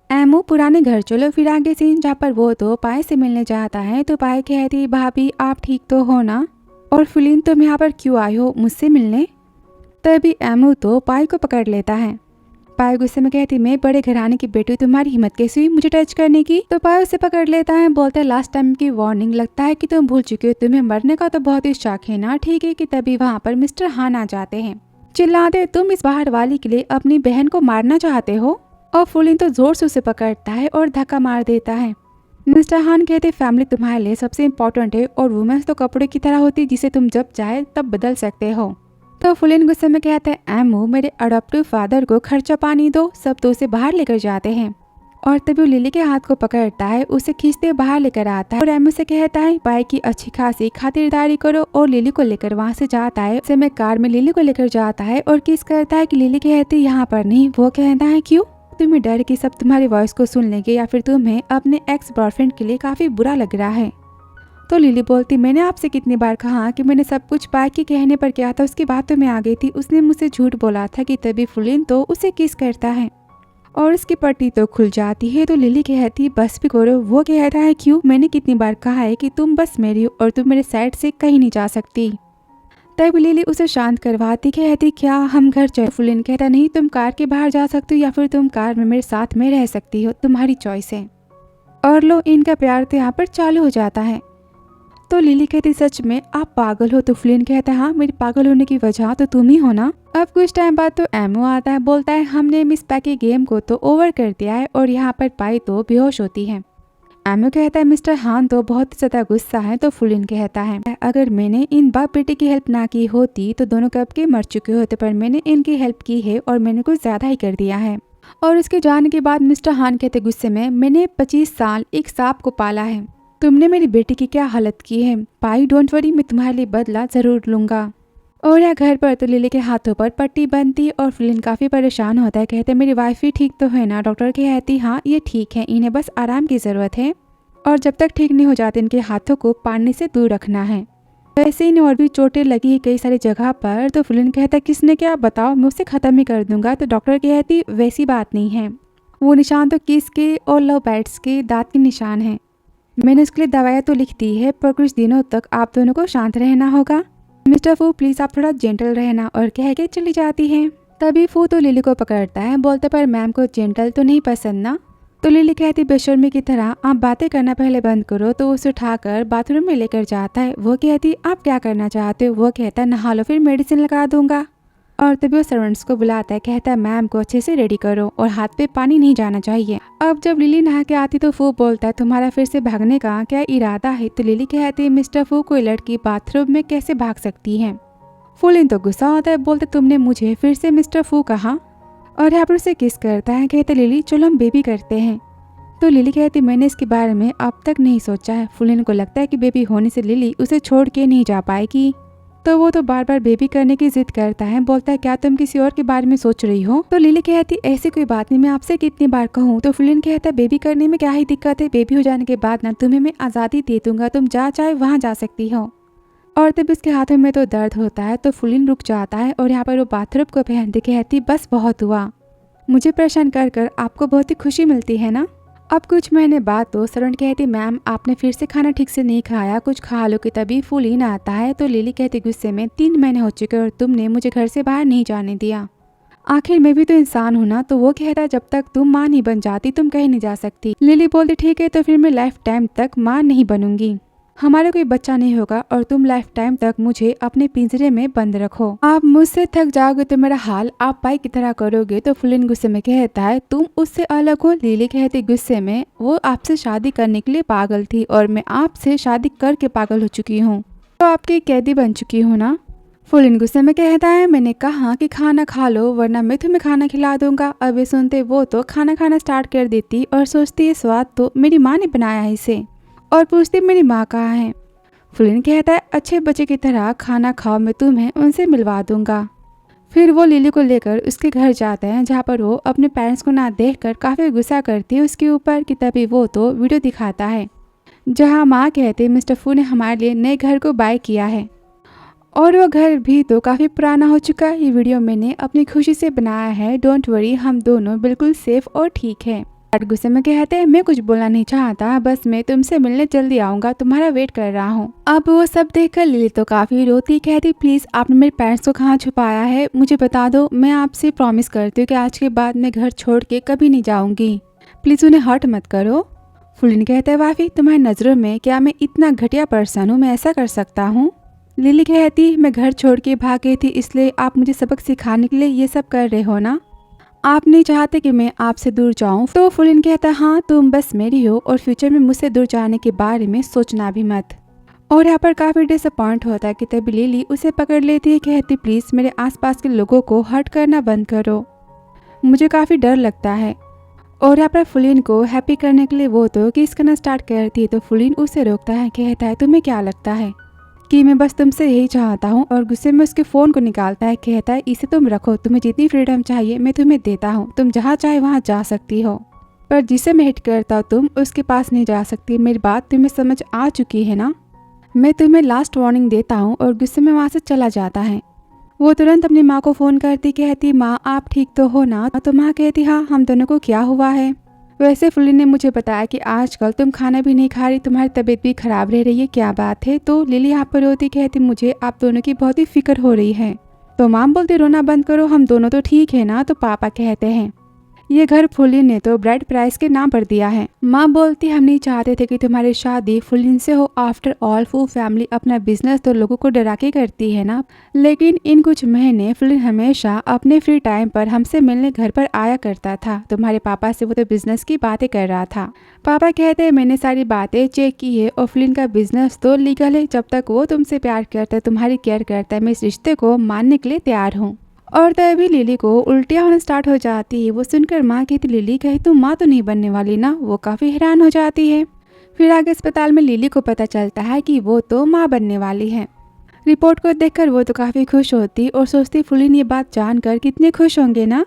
एमो पुराने घर चलो। फिर आगे सीन जहाँ पर वो तो पाए से मिलने जाता है तो पाए कहती भाभी आप ठीक तो हो ना, और फुलिन तुम यहाँ पर क्यों आई हो मुझसे मिलने। तभी एमो तो पाई को पकड़ लेता है। पाई गुस्से में कहती मैं बड़े घराने की बेटी, तुम्हारी हिम्मत कैसी हुई मुझे टच करने की। तो पाई उसे पकड़ लेता है, बोलता है लास्ट टाइम की वार्निंग लगता है कि तुम भूल चुके हो, तुम्हें मरने का तो बहुत ही शौक है ना, ठीक है। कि तभी वहाँ पर मिस्टर हान आ जाते हैं, चिल्लाते तुम इस बाहर वाली के लिए अपनी बहन को मारना चाहते हो। और फुलिन तो जोर से उसे पकड़ता है और धक्का मार देता है। मिस्टर हान कहते फैमिली तुम्हारे लिए सबसे इम्पोर्टेंट है और वुमेन्स तो कपड़े की तरह होती जिसे तुम जब चाहे तब बदल सकते हो। तो फुलिन गुस्से में कहते हैं एमो मेरे अडॉप्टिव फादर को खर्चा पानी दो। सब तो उसे बाहर लेकर जाते हैं। और तभी वो लिली के हाथ को पकड़ता है, उसे खींचते बाहर लेकर आता है और एमो से कहता है बाई की अच्छी खासी खातिरदारी करो। और लिली को लेकर वहाँ से जाता है। उसे में कार में लिली को लेकर जाता है और किस करता है कि लिली कहती यहाँ पर नहीं। वो कहता है क्यों, तुम्हें डर कि सब तुम्हारी वॉइस को सुन लेंगे या फिर तुम्हें अपने एक्स बॉयफ्रेंड के लिए काफी बुरा लग रहा है। तो लिली बोलती मैंने आपसे कितनी बार कहा कि मैंने सब कुछ पाई के कहने पर किया था, उसकी बातों में आ गई थी, उसने मुझसे झूठ बोला था। कि तभी फुलिन तो उसे किस करता है और उसकी पट्टी तो खुल जाती है। तो लिली कहती बस भी करो। वो कहता है क्यों, मैंने कितनी बार कहा है कि तुम बस मेरी हो और तुम मेरे साइड से कहीं नहीं जा सकती। तब लिली उसे शांत करवाती, कहती क्या हम घर चले। फुलिन कहता नहीं तुम कार के बाहर जा सकती हो या फिर तुम कार में मेरे साथ में रह सकती हो, तुम्हारी चॉइस है। और लो इनका प्यार तो यहाँ पर चालू हो जाता है। तो लिली कहती सच में आप पागल हो। तो फुलिन कहता है हाँ मेरी पागल होने की वजह तो तुम ही हो ना। अब कुछ टाइम बाद तो एमो आता है, बोलता है हमने मिस पैकी गेम को तो ओवर कर दिया है। और यहाँ पर पाई तो बेहोश होती है। एमो कहता है मिस्टर हान तो बहुत ज्यादा गुस्सा है। तो फुलिन कहता है अगर मैंने इन बाप बेटे की हेल्प ना की होती तो दोनों कब के मर चुके होते, पर मैंने इनकी हेल्प की है और मैंने कुछ ज्यादा ही कर दिया है। और उसके जाने के बाद मिस्टर हान कहते गुस्से में, मैंने 25 साल एक सांप को पाला है, तुमने मेरी बेटी की क्या हालत की है। पाई डोंट वरी, मैं तुम्हारे लिए बदला जरूर लूंगा। और यहाँ घर पर तो लिली के हाथों पर पट्टी बंधती और फ्लिन काफी परेशान होता है। कहते मेरी वाइफ भी ठीक तो है ना। डॉक्टर कहती हाँ ये ठीक है, इन्हें बस आराम की जरूरत है और जब तक ठीक नहीं हो जाते इनके हाथों को पानी से दूर रखना है। वैसे इन्हें और भी चोटें लगी है कई सारी जगह पर। तो फ्लिन कहता किसने क्या, बताओ मैं उसे खत्म ही कर दूंगा। तो डॉक्टर कहती वैसी बात नहीं है, वो निशान तो किस के और लव बैट्स के दांत के निशान है। मैंने उसके लिए दवाइयाँ तो लिख दी है पर कुछ दिनों तक आप दोनों को शांत रहना होगा। मिस्टर फू प्लीज आप थोड़ा जेंटल रहना, और कह के चली जाती है। तभी फू तो लिली को पकड़ता है, बोलते पर मैम को जेंटल तो नहीं पसंद ना। तो लिली कहती बेशर्मी की तरह आप बातें करना पहले बंद करो। तो उसे उठाकर बाथरूम में लेकर जाता है। वो कहती आप क्या करना चाहते हो। वो कहता नहा लो फिर मेडिसिन लगा दूंगा। और तभी वो सर्वेंट्स को बुलाता है, कहता है मैम को अच्छे से रेडी करो और हाथ पे पानी नहीं जाना चाहिए। अब जब लिली नहा के आती तो फू बोलता है तुम्हारा फिर से भागने का क्या इरादा है। तो लिली कहती है मिस्टर फू कोई लड़की बाथरूम में कैसे भाग सकती है। फुलिन तो गुस्सा होता है, बोलते तुमने मुझे फिर से मिस्टर फू कहा। और यहाँ पर उसे किस करता है। कहते लिली चलो हम बेबी करते हैं। तो लिली कहती मैंने इसके बारे में अब तक नहीं सोचा है। फुलिन को लगता है कि बेबी होने से लिली उसे छोड़ के नहीं जा पाएगी, तो वो तो बार बार बेबी करने की जिद करता है। बोलता है क्या तुम किसी और के बारे में सोच रही हो। तो लिली कहती ऐसी कोई बात नहीं, मैं आपसे कितनी बार कहूँ। तो फुलिन कहता है बेबी करने में क्या ही दिक्कत है, बेबी हो जाने के बाद ना तुम्हें मैं आज़ादी दे दूंगा, तुम जहाँ चाहे वहाँ जा सकती हो। और तब इसके हाथों में तो दर्द होता है। तो फुलिन रुक जाता है और यहाँ पर वो बाथरूम को पहनती कहती बस बहुत हुआ, मुझे परेशान कर कर आपको बहुत ही खुशी मिलती है ना। अब कुछ महीने बाद तो सरवण कहती मैम आपने फिर से खाना ठीक से नहीं खाया, कुछ खा लो। कि तभी फुलिन आता है। तो लिली कहती गुस्से में 3 महीने हो चुके और तुमने मुझे घर से बाहर नहीं जाने दिया, आखिर मैं भी तो इंसान हूं ना। तो वो कहता जब तक तुम माँ नहीं बन जाती तुम कहीं नहीं जा सकती। लिली बोलती ठीक है तो फिर मैं लाइफ टाइम तक माँ नहीं बनूंगी, हमारा कोई बच्चा नहीं होगा और तुम लाइफ टाइम तक मुझे अपने पिंजरे में बंद रखो। आप मुझसे थक जाओगे तो मेरा हाल आप पाई की तरह करोगे। तो फुलिन गुस्से में कहता है तुम उससे अलग हो। लिली कहती गुस्से में वो आपसे शादी करने के लिए पागल थी और मैं आपसे शादी करके पागल हो चुकी हूँ, तो आपकी कैदी बन चुकी हूँ ना। फुलिन गुस्से में कहता है मैंने कहा कि खाना खा लो वरना मैं तुम्हें खाना खिला दूंगा। अब ये सुनते वो तो खाना खाना स्टार्ट कर देती और सोचती है स्वाद तो मेरी माँ ने बनाया है इसे, और पूछती मेरी माँ कहाँ है। फुलिन कहता है अच्छे बच्चे की तरह खाना खाओ, मैं तुम्हें उनसे मिलवा दूंगा। फिर वो लिली को लेकर उसके घर जाते हैं जहाँ पर वो अपने पेरेंट्स को ना देखकर काफ़ी गुस्सा करती है उसके ऊपर। कि तभी वो तो वीडियो दिखाता है जहाँ माँ कहते मिस्टर फू ने हमारे लिए नए घर को बाय किया है और वो घर भी तो काफ़ी पुराना हो चुका है। ये वीडियो मैंने अपनी खुशी से बनाया है, डोंट वरी हम दोनों बिल्कुल सेफ और ठीक है। गुस्से में कहते हैं मैं कुछ बोलना नहीं चाहता, बस मैं तुमसे मिलने जल्दी आऊंगा, तुम्हारा वेट कर रहा हूँ। अब वो सब देखकर लिली तो काफी रोती, कहती प्लीज आपने मेरे पेरेंट्स को कहाँ छुपाया है, मुझे बता दो, मैं आपसे प्रॉमिस करती हूँ कि आज के बाद मैं घर छोड़ के कभी नहीं जाऊंगी, प्लीज उन्हें हर्ट मत करो। फुलिन कहता है वाफी तुम्हारी नजरों में क्या मैं इतना घटिया पर्सन हूँ, मैं ऐसा कर सकता हूँ। लिली कहती मैं घर छोड़ के भाग गई थी इसलिए आप मुझे सबक सिखाने के लिए ये सब कर रहे हो ना, आप नहीं चाहते कि मैं आपसे दूर जाऊं। तो फुलिन कहता हाँ तुम बस मेरी हो और फ्यूचर में मुझसे दूर जाने के बारे में सोचना भी मत। और यहाँ पर काफ़ी डिसअपॉइंट होता है कि तभी लिली उसे पकड़ लेती है, कहती प्लीज़ मेरे आसपास के लोगों को हर्ट करना बंद करो, मुझे काफ़ी डर लगता है। और यहाँ पर फुलिन को हैप्पी करने के लिए वो तो किस करना स्टार्ट करती है। तो फुलिन उसे रोकता है, कहता है तुम्हें क्या लगता है कि मैं बस तुमसे यही चाहता हूँ। और गुस्से में उसके फ़ोन को निकालता है, कहता है इसे तुम रखो, तुम्हें जितनी फ्रीडम चाहिए मैं तुम्हें देता हूँ, तुम जहाँ चाहे वहाँ जा सकती हो, पर जिसे मैं हिट करता हूँ तुम उसके पास नहीं जा सकती। मेरी बात तुम्हें समझ आ चुकी है ना, मैं तुम्हें लास्ट वार्निंग देता हूँ। और गुस्से में वहाँ से चला जाता है। वो तुरंत अपनी माँ को फ़ोन करती, कहती माँ आप ठीक तो हो ना। तो माँ कहती हाँ हम दोनों को क्या हुआ है, वैसे फुलिन ने मुझे बताया कि आजकल तुम खाना भी नहीं खा रही, तुम्हारी तबीयत भी खराब रह रही है, क्या बात है। तो लिली यहाँ पर होती, कहती मुझे आप दोनों की बहुत ही फिक्र हो रही है। तो माँ बोलती रोना बंद करो, हम दोनों तो ठीक है ना। तो पापा कहते हैं ये घर फुलिन ने तो ब्राइड प्राइस के नाम पर दिया है। माँ बोलती हम नहीं चाहते थे कि तुम्हारी शादी फुलिन से हो, आफ्टर ऑल फू फैमिली अपना बिजनेस तो लोगों को डरा के करती है ना। लेकिन इन कुछ महीने फुलिन हमेशा अपने फ्री टाइम पर हमसे मिलने घर पर आया करता था, तुम्हारे पापा से वो तो बिजनेस की बातें कर रहा था। पापा कहते हैं मैंने सारी बातें चेक की है और फुलिन का बिजनेस तो लीगल है, जब तक वो तुमसे प्यार करता है, तुम्हारी केयर करता है, मैं इस रिश्ते को मानने के लिए तैयार हूँ। और तभी लिली को उल्टियाँ होना स्टार्ट हो जाती है। वो सुनकर माँ कहती, लिली कहीं तुम माँ तो नहीं बनने वाली ना। वो काफ़ी हैरान हो जाती है। फिर आगे अस्पताल में लिली को पता चलता है कि वो तो माँ बनने वाली है। रिपोर्ट को देखकर वो तो काफ़ी खुश होती और सोचती फुलिन ये बात जानकर कितने खुश होंगे ना।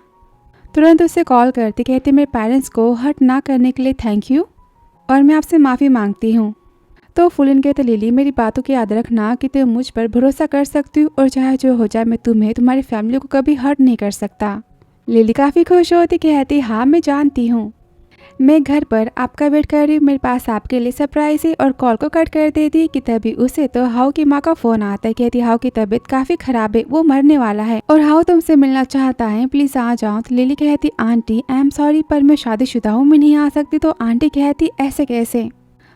तुरंत उसे कॉल करती, कहती मेरे पेरेंट्स को हर्ट ना करने के लिए थैंक यू और मैं आपसे माफ़ी मांगती हूँ। तो फुलिन कहते, लिली मेरी बातों की याद रखना कि तुम मुझ पर भरोसा कर सकती हो और चाहे जो हो जाए मैं तुम्हें तुम्हारी फैमिली को कभी हर्ट नहीं कर सकता। लिली काफ़ी खुश होती, कहती हाँ मैं जानती हूँ। मैं घर पर आपका वेट कर रही हूँ, मेरे पास आपके लिए सरप्राइज है। और कॉल को कट कर देती कि तभी उसे तो हाउ की माँ का फ़ोन आता है। कहती हाउ की तबीयत काफ़ी ख़राब है, वो मरने वाला है और हाउ तुमसे मिलना चाहता है, प्लीज़ आ जाओ। तो लिली कहती आंटी आई एम सॉरी पर मैं शादीशुदा हूँ, मैं नहीं आ सकती। तो आंटी कहती ऐसे कैसे,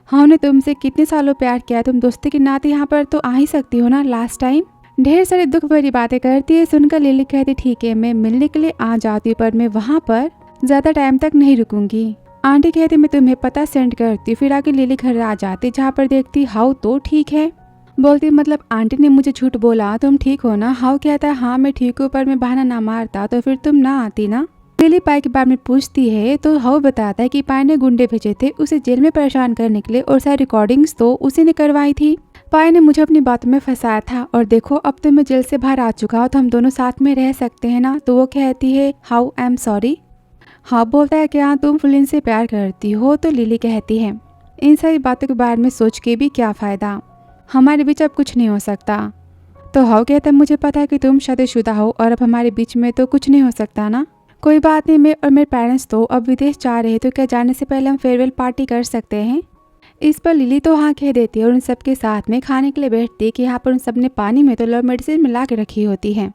हाँ ने तुमसे कितने सालों प्यार किया, तुम दोस्ती के नाते यहाँ पर तो आ ही सकती हो ना लास्ट टाइम। ढेर सारी दुख भरी बातें करती है। सुनकर लिली कहती ठीक है मैं मिलने के लिए आ जाती हूँ पर मैं वहाँ पर ज़्यादा टाइम तक नहीं रुकूंगी। आंटी कहती मैं तुम्हें पता सेंड करती हूँ। फिर आके लिली घर आ जाती, जहाँ पर देखती हाउ तो ठीक है। बोलती मतलब आंटी ने मुझे झूठ बोला, तुम ठीक हो ना। हाउ कहता है हाँ मैं ठीक हूँ पर मैं बहाना ना मारता तो फिर तुम ना आती ना। लिली पाई के बारे में पूछती है तो हाउ बताता है कि पाई ने गुंडे भेजे थे उसे जेल में परेशान करने के लिए और सारी रिकॉर्डिंग्स तो उसी ने करवाई थी। पाई ने मुझे अपनी बातों में फंसाया था और देखो अब तो मैं जेल से बाहर आ चुका हूँ तो हम दोनों साथ में रह सकते हैं ना। तो वो कहती है हाउ आई एम सॉरी। हाँ बोलता है क्या तुम फुलिन से प्यार करती हो। तो लिली कहती है इन सारी बातों के बारे में सोच के भी क्या फ़ायदा, हमारे बीच अब कुछ नहीं हो सकता। तो हाउ कहता है मुझे पता है कि तुम शादीशुदा हो और अब हमारे बीच में तो कुछ नहीं हो सकता ना। कोई बात नहीं, मैं और मेरे पेरेंट्स तो अब विदेश जा रहे हैं तो क्या जाने से पहले हम फेयरवेल पार्टी कर सकते हैं। इस पर लिली तो हाँ कह देती है और उन सबके साथ में खाने के लिए बैठती है कि यहाँ पर उन सब ने पानी में तो लव मेडिसिन मिला के रखी होती है।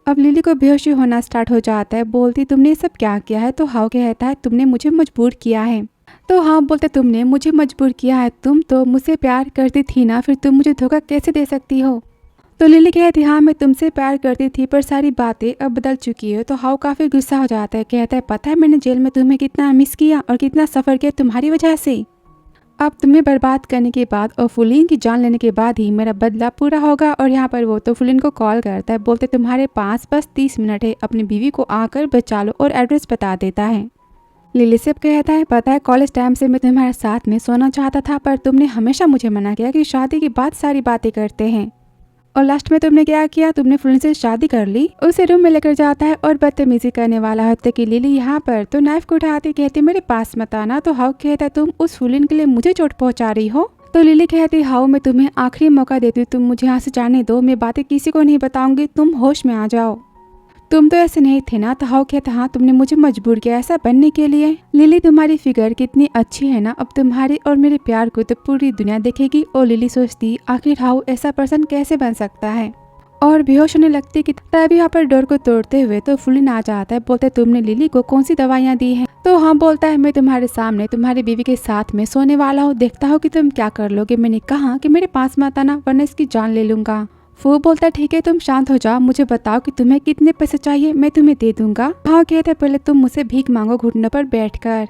अब लिली को बेहोशी होना स्टार्ट हो जाता है। बोलती तुमने ये सब क्या किया है। तो हाउ कहता है तुमने मुझे मजबूर किया है। तो हाँ बोलते तुमने मुझे मजबूर किया है, तुम तो मुझसे प्यार करती थी ना, फिर तुम मुझे धोखा कैसे दे सकती हो। तो लिली कहती हाँ मैं तुमसे प्यार करती थी पर सारी बातें अब बदल चुकी है। तो हाउ काफ़ी गुस्सा हो जाता है, कहता है पता है मैंने जेल में तुम्हें कितना मिस किया और कितना सफ़र किया तुम्हारी वजह से। अब तुम्हें बर्बाद करने के बाद और फुलिन की जान लेने के बाद ही मेरा बदला पूरा होगा। और यहाँ पर वो तो फुलिन को कॉल करता है, बोलते तुम्हारे पास बस 30 मिनट है, अपनी बीवी को आकर बचा लो और एड्रेस बता देता है। लिली से कहता है पता है कॉलेज टाइम से मैं तुम्हारे साथ में सोना चाहता था पर तुमने हमेशा मुझे मना किया कि शादी के बाद सारी बातें करते हैं। और लास्ट में तुमने क्या किया, तुमने फुलिन से शादी कर ली। उसे रूम में लेकर जाता है और बदतमीजी करने वाला होता कि लिली यहाँ पर तो नाइफ को उठाती, कहती मेरे पास मत आना। तो हाउ कहता है तुम उस फुलिन के लिए मुझे चोट पहुँचा रही हो। तो लिली कहती हाउ मैं तुम्हें आखिरी मौका देती हूँ, तुम मुझे यहाँ से जाने दो, मैं बातें किसी को नहीं बताऊंगी, तुम होश में आ जाओ। तुम तो ऐसे नहीं थे ना। तो हाउ कहता हाँ तुमने मुझे मजबूर किया ऐसा बनने के लिए। लिली तुम्हारी फिगर कितनी अच्छी है ना, अब तुम्हारे और मेरे प्यार को तो पूरी दुनिया देखेगी। और लिली सोचती आखिर हाउ ऐसा पर्सन कैसे बन सकता है और बेहोश होने लगती कि तभी यहाँ पर डोर को तोड़ते हुए तो फुलिन आ जाता है। बोलते तुमने लिली को कौन सी दवाइयाँ दी हैं। तो हाँ बोलता है मैं तुम्हारे सामने तुम्हारी बीवी के साथ में सोने वाला हूँ, देखता हूँ कि तुम क्या कर लोगे। मैंने कहा कि मेरे पास मत आना वरना इसकी जान ले लूंगा। वो बोलता है ठीक है तुम शांत हो जाओ, मुझे बताओ कि तुम्हें कितने पैसे चाहिए, मैं तुम्हें दे दूंगा। हाँ कहता है पहले तुम मुझसे भीख मांगो घुटनों पर बैठकर।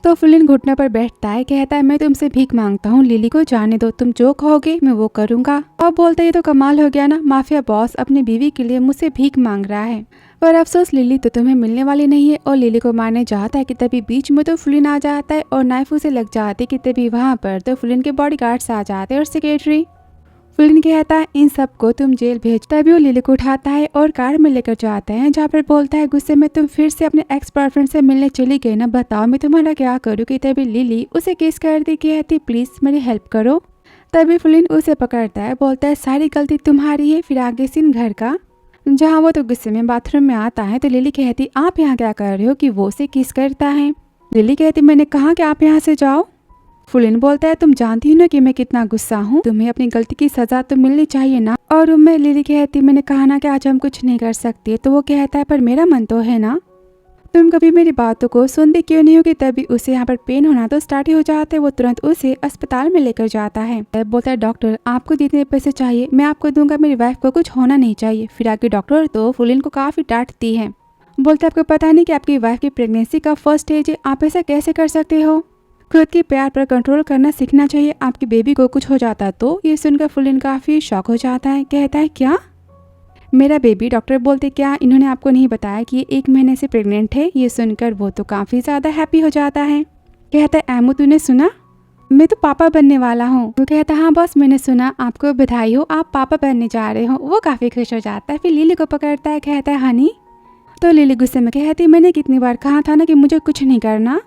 तो फुलिन घुटनों पर बैठता है, कहता है मैं तुमसे भीख मांगता हूँ, लिली को जाने दो, तुम जो कहोगे मैं वो करूंगा। और बोलता है ये तो कमाल हो गया ना, माफिया बॉस अपनी बीवी के लिए मुझसे भीख मांग रहा है। पर अफसोस लिली तो तुम्हें मिलने वाली नहीं है। और लिली को मारने जाता है कि तभी बीच में तो फुलिन आ जाता है और नाइफ उसे लग जाती है कि तभी वहाँ पर तो फुलिन के बॉडीगार्ड्स आ जाते हैं और सेक्रेटरी। फुलिन कहता है इन सबको तुम जेल भेज। तभी वो लिली को उठाता है और कार में लेकर जाते हैं, जहाँ पर बोलता है गुस्से में तुम फिर से अपने एक्स बॉयफ्रेंड से मिलने चली गई ना, बताओ मैं तुम्हारा क्या करूँ। कि तभी लिली उसे किस कर दी, कहती प्लीज मेरी हेल्प करो। तभी फुलिन उसे पकड़ता है, बोलता है सारी गलती तुम्हारी है। फिर आगे सीन घर का, जहाँ वो तो गुस्से में बाथरूम में आता है। तो लिली कहती आप यहाँ क्या कर रहे हो, कि वो उसे किस करता है। लिली कहती मैंने कहा कि आप यहाँ से जाओ। फुलिन बोलता है तुम जानती हो ना कि मैं कितना गुस्सा हूँ, तुम्हें अपनी गलती की सजा तो मिलनी चाहिए ना। और मैं लिली कहती मैंने कहा ना कि आज हम कुछ नहीं कर सकते। तो वो कहता है पर मेरा मन तो है ना, तुम कभी मेरी बातों को सुनती क्यों नहीं होगी। तभी उसे यहाँ पर पेन होना तो स्टार्ट ही हो जाता है। वो तुरंत उसे अस्पताल में लेकर जाता है। बोलता है डॉक्टर आपको जितने पैसे चाहिए मैं आपको दूंगा, मेरी वाइफ को कुछ होना नहीं चाहिए। फिर आगे डॉक्टर तो फुलिन को काफी डांटती है, बोलता है आपको पता नहीं कि आपकी वाइफ की प्रेगनेंसी का फर्स्ट स्टेज है, आप ऐसा कैसे कर सकते हो। खुद के प्यार पर कंट्रोल करना सीखना चाहिए, आपकी बेबी को कुछ हो जाता तो। ये सुनकर फुलिन काफी शॉक हो जाता है, कहता है क्या। मेरा बेबी, डॉक्टर बोलते क्या इन्होंने आपको नहीं बताया कि ये 1 महीने से प्रेग्नेंट है? ये सुनकर वो तो काफ़ी ज़्यादा हैप्पी हो जाता है। कहता है एमू तूने सुना, मैं तो पापा बनने वाला हूँ। वो कहता हाँ बॉस मैंने सुना, आपको बधाई हो, आप पापा बनने जा रहे हो। वो काफ़ी खुश हो जाता है। फिर लिली को पकड़ता है, कहता है हनी। तो लिली गुस्से में कहती मैंने कितनी बार कहा था ना कि मुझे कुछ नहीं करना।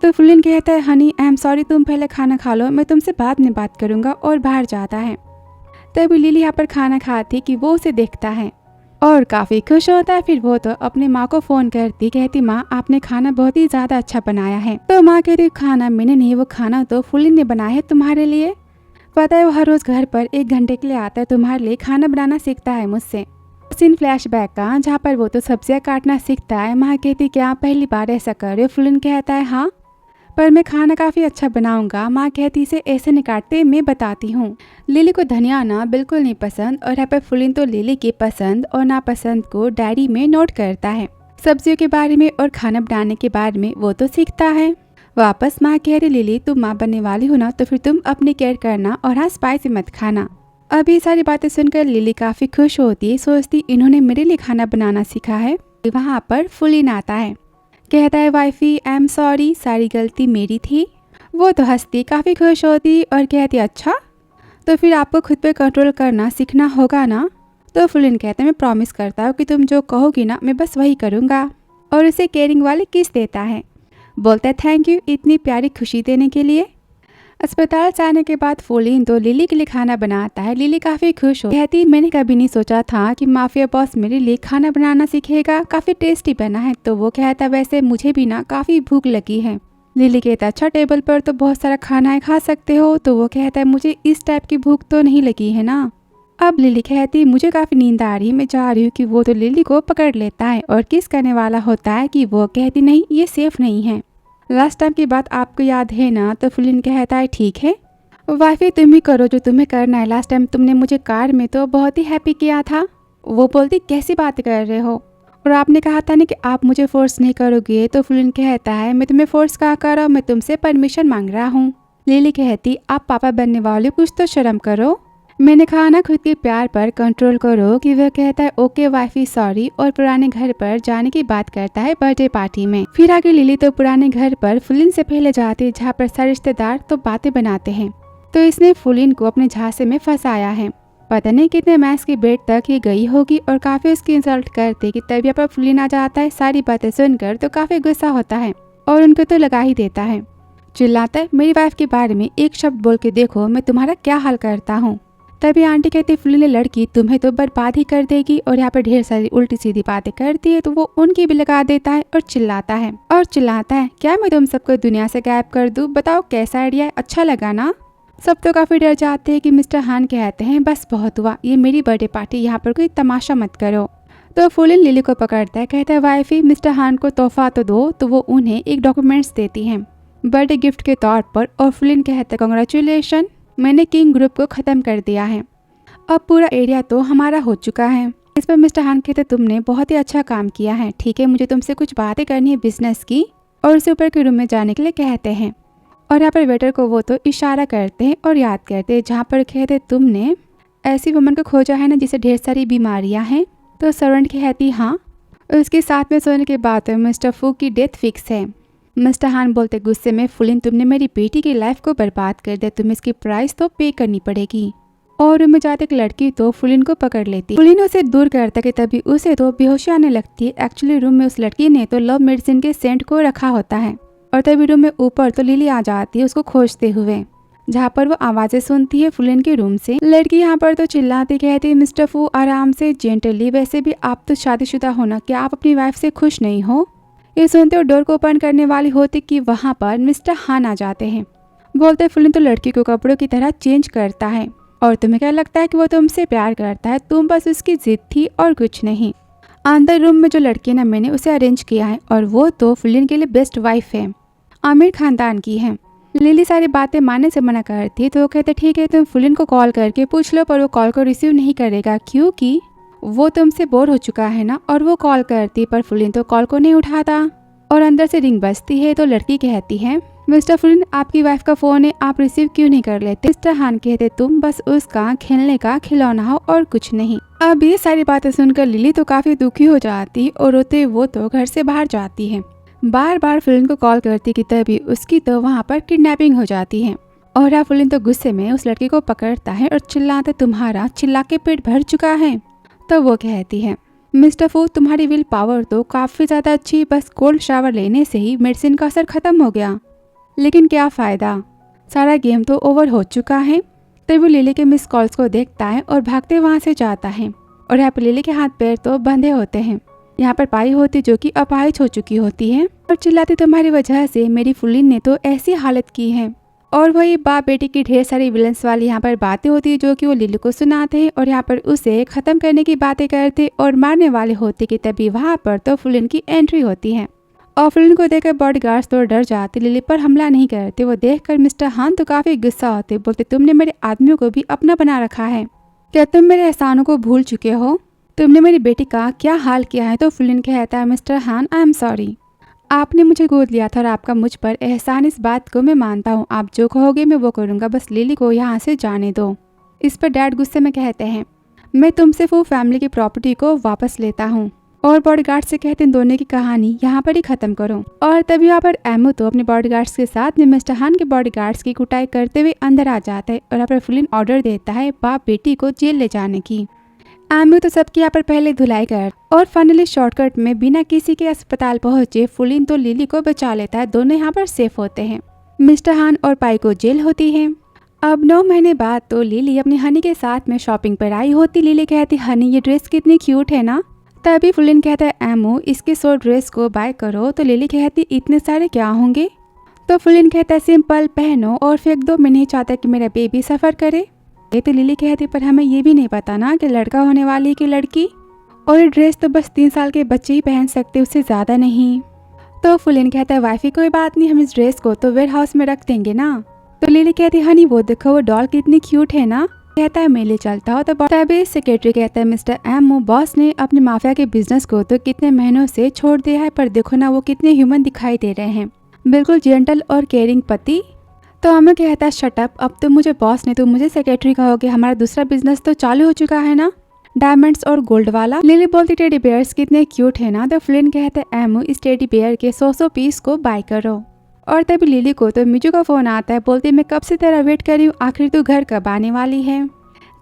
तो फुलिन कहता है हनी आई एम सॉरी, तुम पहले खाना खा लो, मैं तुमसे बाद में बात करूँगा, और बाहर जाता है। तभी लिली यहाँ पर खाना खाती कि वो उसे देखता है और काफ़ी खुश होता है। फिर वो तो अपनी माँ को फ़ोन करती, कहती माँ आपने खाना बहुत ही ज़्यादा अच्छा बनाया है। तो माँ कहती खाना मैंने नहीं, वो खाना तो फुलिन ने बनाया है तुम्हारे लिए। पता है वो हर रोज़ घर पर 1 घंटे के लिए आता है, तुम्हारे लिए खाना बनाना सीखता है मुझसे। सीन फ्लैशबैक का जहाँ पर वो तो सब्जियाँ काटना सीखता है। माँ कहती क्या पहली बार ऐसा कर रहे हो? फुलिन कहता है हाँ, पर मैं खाना काफ़ी अच्छा बनाऊंगा। माँ कहती इसे ऐसे नहीं काटते, मैं बताती हूँ। लिली को धनिया आना बिल्कुल नहीं पसंद और यहाँ पर फुलिन तो लिली की पसंद और नापसंद को डायरी में नोट करता है। सब्जियों के बारे में और खाना बनाने के बारे में वो तो सीखता है। वापस माँ कह रही लिली तुम माँ बनने वाली हो ना, तो फिर तुम अपनी केयर करना और हाँ स्पाइसी मत खाना। अब ये सारी बातें सुनकर लिली काफ़ी खुश होती है, सोचती इन्होंने मेरे लिए खाना बनाना सीखा है। वहाँ पर फुलिन आता है, कहता है वाइफी आई एम सॉरी, सारी गलती मेरी थी। वो तो हंसती काफ़ी खुश होती और कहती अच्छा तो फिर आपको खुद पे कंट्रोल करना सीखना होगा ना। तो फुलिन कहते मैं प्रॉमिस करता हूँ कि तुम जो कहोगी ना मैं बस वही करूँगा, और उसे केयरिंग वाली किस देता है। बोलता है थैंक यू इतनी प्यारी खुशी देने के लिए। अस्पताल से आने के बाद फुलिन तो लिली के लिए खाना बनाता है। लिली काफ़ी खुश हो, कहती मैंने कभी नहीं सोचा था कि माफिया बॉस मेरे लिए खाना बनाना सीखेगा, काफ़ी टेस्टी बना है। तो वो कहता वैसे मुझे भी ना काफ़ी भूख लगी है। लिली कहता अच्छा टेबल पर तो बहुत सारा खाना है, खा सकते हो। तो वो कहता है मुझे इस टाइप की भूख तो नहीं लगी है ना। अब लिली कहती मुझे काफ़ी नींद आ रही है, मैं जा रही हूँ। कि वो तो लिली को पकड़ लेता है और किस करने वाला होता है कि वो कहती नहीं ये सेफ नहीं है, लास्ट टाइम की बात आपको याद है ना। तो फुलिन कहता है ठीक है वाइफी तुम ही करो जो तुम्हें करना है, लास्ट टाइम तुमने मुझे कार में तो बहुत ही हैप्पी किया था। वो बोलती कैसी बात कर रहे हो, और आपने कहा था ना कि आप मुझे फोर्स नहीं करोगे। तो फुलिन कहता है मैं तुम्हें फोर्स कहाँ कर रहा हूँ, मैं तुमसे परमिशन मांग रहा हूँ। लिली कहती आप पापा बनने वाले, कुछ तो शर्म करो, मैंने कहा ना खुद के प्यार पर कंट्रोल करो। कि वह कहता है ओके वाइफी सॉरी, और पुराने घर पर जाने की बात करता है बर्थडे पार्टी में। फिर आगे लिली तो पुराने घर पर फुलिन से पहले जाती है, जहाँ पर सारे रिश्तेदार तो बातें बनाते हैं। तो इसने फुलिन को अपने झांसे में फंसाया है। पता नहीं कितने मैच की बेड तक ये गई होगी और काफी उसकी इंसल्ट करते कि तभी पर फुलिन आ जाता है। सारी बातें सुनकर तो काफी गुस्सा होता है और उनको तो लगा ही देता है, चिल्लाता है मेरी वाइफ के बारे में एक शब्द बोल के देखो मैं तुम्हारा क्या हाल करता हूँ। तभी आंटी कहती फुलिन लड़की तुम्हें तो बर्बाद ही कर देगी, और यहाँ पर ढेर सारी उल्टी सीधी बातें करती है। तो वो उनकी भी लगा देता है और चिल्लाता है क्या मैं तुम सबको दुनिया से गायब कर दूं, बताओ कैसा आइडिया है, अच्छा लगा ना। सब तो काफी डर जाते हैं कि मिस्टर हान कहते हैं बस बहुत हुआ, ये मेरी बर्थडे पार्टी, यहाँ पर कोई तमाशा मत करो। तो फुलिन लिली को पकड़ता है, कहता है वाइफी मिस्टर हान को तोहफा तो दो। तो वो उन्हें एक डॉक्यूमेंट्स देती है बर्थडे गिफ्ट के तौर पर, और फुलिन कहता है कांग्रेचुलेशन, मैंने किंग ग्रुप को खत्म कर दिया है, अब पूरा एरिया तो हमारा हो चुका है। इस पर मिस्टर हान कहते तुमने बहुत ही अच्छा काम किया है, ठीक है मुझे तुमसे कुछ बातें करनी है बिजनेस की, और उसे ऊपर के रूम में जाने के लिए कहते हैं। और यहाँ पर वेटर को वो तो इशारा करते हैं और याद करते हैं, जहाँ पर कहते तुमने ऐसी वुमन को खोजा है ना जिसे ढेर सारी बीमारियाँ हैं। तो सर्वेंट कहती हाँ, उसके साथ में सोने के बाद मिस्टर फू की डेथ फिक्स है। मिस्टर हान बोलते गुस्से में फुलिन तुमने मेरी बेटी की लाइफ को बर्बाद कर दिया, तुम्हें इसकी प्राइस तो पे करनी पड़ेगी। और रूम में जाते एक लड़की तो फुलिन को पकड़ लेती, फुलिन उसे दूर करता कि तभी उसे तो बेहोशी आने लगती है। एक्चुअली रूम में उस लड़की ने तो लव मेडिसिन के सेंट को रखा होता है, और तभी रूम में ऊपर तो लिली आ जाती है उसको खोजते हुए, जहाँ पर वो आवाजें सुनती है फुलिन के रूम से। लड़की यहाँ पर तो चिल्लाती कहती मिस्टर फू आराम से जेंटली, वैसे भी आप तो शादीशुदा हो ना, क्या आप अपनी वाइफ से खुश नहीं हो। ये सुनते हो डोर को ओपन करने वाली होती कि वहाँ पर मिस्टर हान आ जाते हैं। बोलते फुलिन तो लड़की को कपड़ों की तरह चेंज करता है, और तुम्हें क्या लगता है कि वो तुमसे प्यार करता है, तुम बस उसकी जिद थी और कुछ नहीं। अंदर रूम में जो लड़की ना मैंने उसे अरेंज किया है, और वो तो फुलिन के लिए बेस्ट वाइफ है, आमिर खानदान की है। लिली सारी बातें मानने से मना करती है, तो वो कहते ठीक है तुम फुलिन को कॉल करके पूछ लो, पर वो कॉल को रिसीव नहीं करेगा क्योंकि वो तुमसे बोर हो चुका है ना। और वो कॉल करती पर फुलिन तो कॉल को नहीं उठाता, और अंदर से रिंग बजती है। तो लड़की कहती है मिस्टर फुलिन, आपकी वाइफ का फोन है, आप रिसीव क्यों नहीं कर लेते? मिस्टर हान कहते, तुम बस उसका खेलने का खिलौना हो और कुछ नहीं। अब ये सारी बातें सुनकर लिली तो काफी दुखी हो जाती और रोते वो तो घर से बाहर जाती है। बार बार फुलिन को कॉल करती कि तभी उसकी तो वहाँ पर किडनैपिंग हो जाती है और फुलिन तो गुस्से में उस लड़के को पकड़ता है और चिल्लाता, तुम्हारा चिल्ला के पेट भर चुका है। तो वो कहती है, मिस्टर फू, तुम्हारी विल पावर तो काफी ज्यादा अच्छी, बस कोल्ड शावर लेने से ही मेडिसिन का असर खत्म हो गया, लेकिन क्या फायदा, सारा गेम तो ओवर हो चुका है। तब वो लिली के मिस कॉल्स को देखता है और भागते वहाँ से जाता है और यहाँ पर लिली के हाथ पैर तो बंधे होते हैं। यहाँ पर पाई होती जो कि अपाहिज हो चुकी होती है और चिल्लाती, तुम्हारी वजह से मेरी फुलिन ने तो ऐसी हालत की है। और वही बाप बेटी की ढेर सारी विलन्स वाली यहाँ पर बातें होती है जो कि वो लिली को सुनाते हैं और यहाँ पर उसे खत्म करने की बातें करते और मारने वाले होते कि तभी वहाँ पर तो फुलिन की एंट्री होती है और फुलिन को देखकर बॉडीगार्ड्स तो डर जाते, लिली पर हमला नहीं करते। वो देखकर मिस्टर हान तो काफी गुस्सा होते, बोलते, तुमने मेरे आदमियों को भी अपना बना रखा है, क्या तुम मेरे एहसानों को भूल चुके हो? तुमने मेरी बेटी का क्या हाल किया है? तो फुलिन कहता है, मिस्टर हान, आई एम सॉरी, आपने मुझे गोद लिया था और आपका मुझ पर एहसान, इस बात को मैं मानता हूँ, आप जो कहोगे मैं वो करूँगा, बस लिली को यहाँ से जाने दो। इस पर डैड गुस्से में कहते हैं, मैं तुमसे वो फैमिली की प्रॉपर्टी को वापस लेता हूँ। और बॉडीगार्ड से कहते हैं, दोनों की कहानी यहाँ पर ही खत्म करो। और तभी यहाँ पर एमो तो अपने बॉडीगार्ड्स के साथ में मिस्टर हान के बॉडीगार्ड्स की कुटाई करते हुए अंदर आ जाता है और यहाँ पर फुलिन ऑर्डर देता है बाप बेटी को जेल ले जाने की। एमो तो सबकी यहाँ पर पहले धुलाई कर और फाइनली शॉर्टकट में बिना किसी के अस्पताल पहुंचे फुलिन तो लिली को बचा लेता है। दोनों यहाँ पर सेफ होते हैं। मिस्टर हान और पाई को जेल होती है। अब 9 महीने बाद तो लिली अपनी हनी के साथ में शॉपिंग पर आई होती। लिली कहती, हनी ये ड्रेस कितनी क्यूट है ना। तभी फुलिन कहता है, एमो इसके 100 ड्रेस को बाय करो। तो लिली कहती, इतने सारे क्या होंगे? तो फुलिन कहता है, सिंपल पहनो और फेंक दो, मैं नहीं चाहता कि मेरा बेबी सफ़र करे। ये तो लिली कहती, पर हमें ये भी नहीं पता ना कि लड़का होने वाली कि लड़की, और ये ड्रेस तो बस 3 साल के बच्चे ही पहन सकते, उससे ज़्यादा नहीं। तो फुलिन कहता है, वाइफी कोई बात नहीं, हम इस ड्रेस को तो वेयर हाउस में रख देंगे ना। तो लिली कहती, हनी वो देखो वो डॉल कितनी क्यूट है ना। कहता है, मैं ले चलता हूँ। तो तभी सेक्रेटरी कहता है, मिस्टर एमो बॉस ने अपने माफिया के बिजनेस को तो कितने महीनों से छोड़ दिया है, पर देखो ना वो कितने ह्यूमन दिखाई दे रहे हैं, बिल्कुल जेंटल और केयरिंग पति। तो हमें कहता है, शट अप, अब तो मुझे बॉस ने, तुम मुझे सेक्रेटरी कहोगे, हमारा दूसरा बिजनेस तो चालू हो चुका है ना, डायमंड्स और गोल्ड वाला। लिली बोलती, टेडी बेयर्स कितने क्यूट है ना। तो फुलिन कहते हैं, एमो इस टेडी बेयर के 100 पीस को बाय करो। और तभी लिली को तो मिजू का फोन आता है, बोलती, मैं कब से तेरा वेट कर रही हूँ, आखिर तू घर कब आने वाली है।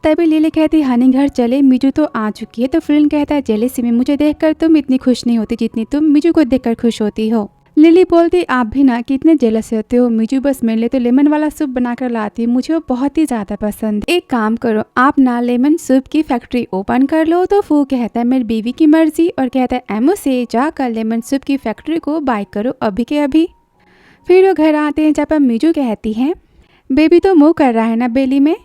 तभी लिली कहती, हनी घर चले, मिजू तो आ चुकी है। तो फुलिन कहता है, जेलेसी में मुझे देखकर तुम इतनी खुश नहीं होती जितनी तुम मिजू को देखकर खुश होती हो। लिली बोलती, आप भी ना कितने जेलस होते हो, मिजू बस मेरे लिए तो लेमन वाला सूप बनाकर लाती है, मुझे वो बहुत ही ज्यादा पसंद। एक काम करो, आप ना लेमन सूप की फैक्ट्री ओपन कर लो। तो फू कहता है, मेरी बीवी की मर्जी, और कहता है, एमो से जाकर लेमन सूप की फैक्ट्री को बाय करो अभी के अभी। फिर वो घर आते हैं, जहाँ पर मिजू कहती है, बेबी तो मुँह कर रहा है ना बेली में।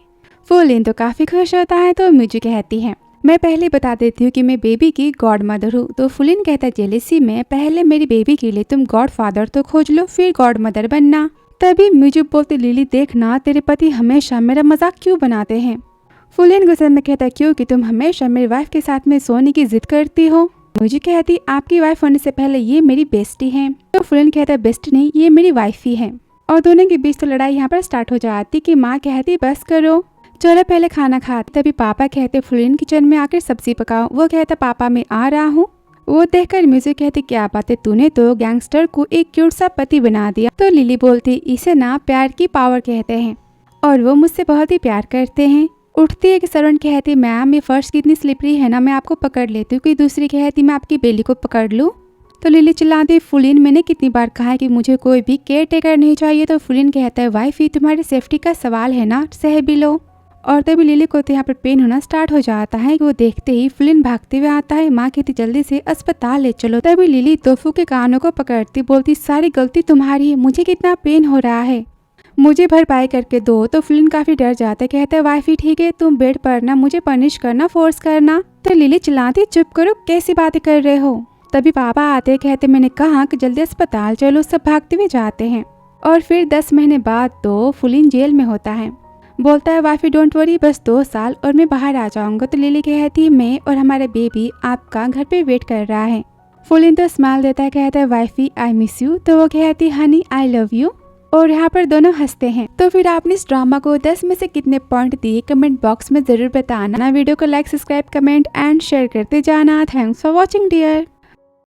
फुलिन तो काफी खुश होता है। तो मिजू कहती है, मैं पहले बता देती हूँ कि मैं बेबी की गॉड मदर हूँ। तो फुलिन कहता है, जेलेसी में पहले मेरी बेबी के लिए तुम गॉड फादर तो खोज लो, फिर गॉड मदर बनना। तभी मिजू बोलती, लिली देखना तेरे पति हमेशा मेरा मजाक क्यों बनाते हैं। फुलिन गुस्से में कहता है, क्योंकि तुम हमेशा मेरी वाइफ के साथ में सोने की जिद करती हो। मिजू कहती, आपकी वाइफ होने से पहले ये मेरी बेस्टी है। तो फुलिन कहता है, बेस्टी नहीं, ये मेरी वाइफ ही है। और दोनों के बीच तो लड़ाई यहाँ पर स्टार्ट हो जाती कि माँ कहती, बस करो, चलो पहले खाना खाते। तभी पापा कहते, फुलिन किचन में आकर सब्जी पकाओ। वो कहता, पापा मैं आ रहा हूँ। वो देखकर मिजू कहती, क्या बात है, तूने तो गैंगस्टर को एक क्यूट सा पति बना दिया। तो लिली बोलती, इसे ना प्यार की पावर कहते हैं और वो मुझसे बहुत ही प्यार करते हैं। उठती है कि सर्वेंट कहती, मैम ये फर्श कितनी स्लिपरी है ना, मैं आपको पकड़ लेती हूँ। कोई दूसरी कहती, मैं आपकी बेली को पकड़ लूँ। तो लिली चिल्लाती, फुलिन मैंने कितनी बार कहा है कि मुझे कोई भी केयर टेकर नहीं चाहिए। तो फुलिन कहता है, वाइफ तुम्हारी सेफ्टी का सवाल है ना, सह भी लो। और तभी लिली को तो यहाँ पर पेन होना स्टार्ट हो जाता है कि वो देखते ही फुलिन भागते हुए आता है। माँ कहती, जल्दी से अस्पताल ले चलो। तभी लिली तोफू के कानों को पकड़ती, बोलती, सारी गलती तुम्हारी है, मुझे कितना पेन हो रहा है, मुझे भरपाई करके दो। तो फुलिन काफी डर जाता है, कहता है, वाइफी ठीक है, तुम बेड पर ना मुझे पनिश करना, फोर्स करना। तो लिली चिल्लाती, चुप करो, कैसी बातें कर रहे हो। तभी पापा आते, कहते, मैंने कहा कि जल्दी अस्पताल चलो। सब भागते हुए जाते हैं। और फिर 10 महीने बाद तो फुलिन जेल में होता है। बोलता है, वाइफी डोंट वरी, बस 2 साल और मैं बाहर आ जाऊंगा। तो लिली कहती, मैं और हमारे बेबी आपका घर पे वेट कर रहा है। फुलिन तो स्माइल देता है, कहता है, वाइफी आई मिस यू। तो वो कहती, हनी आई लव यू। और यहाँ पर दोनों हंसते हैं। तो फिर आपने इस ड्रामा को 10 में से कितने पॉइंट दिए कमेंट बॉक्स में जरूर बताना। वीडियो को like, subscribe, comment and share करते जाना। Thanks for watching dear.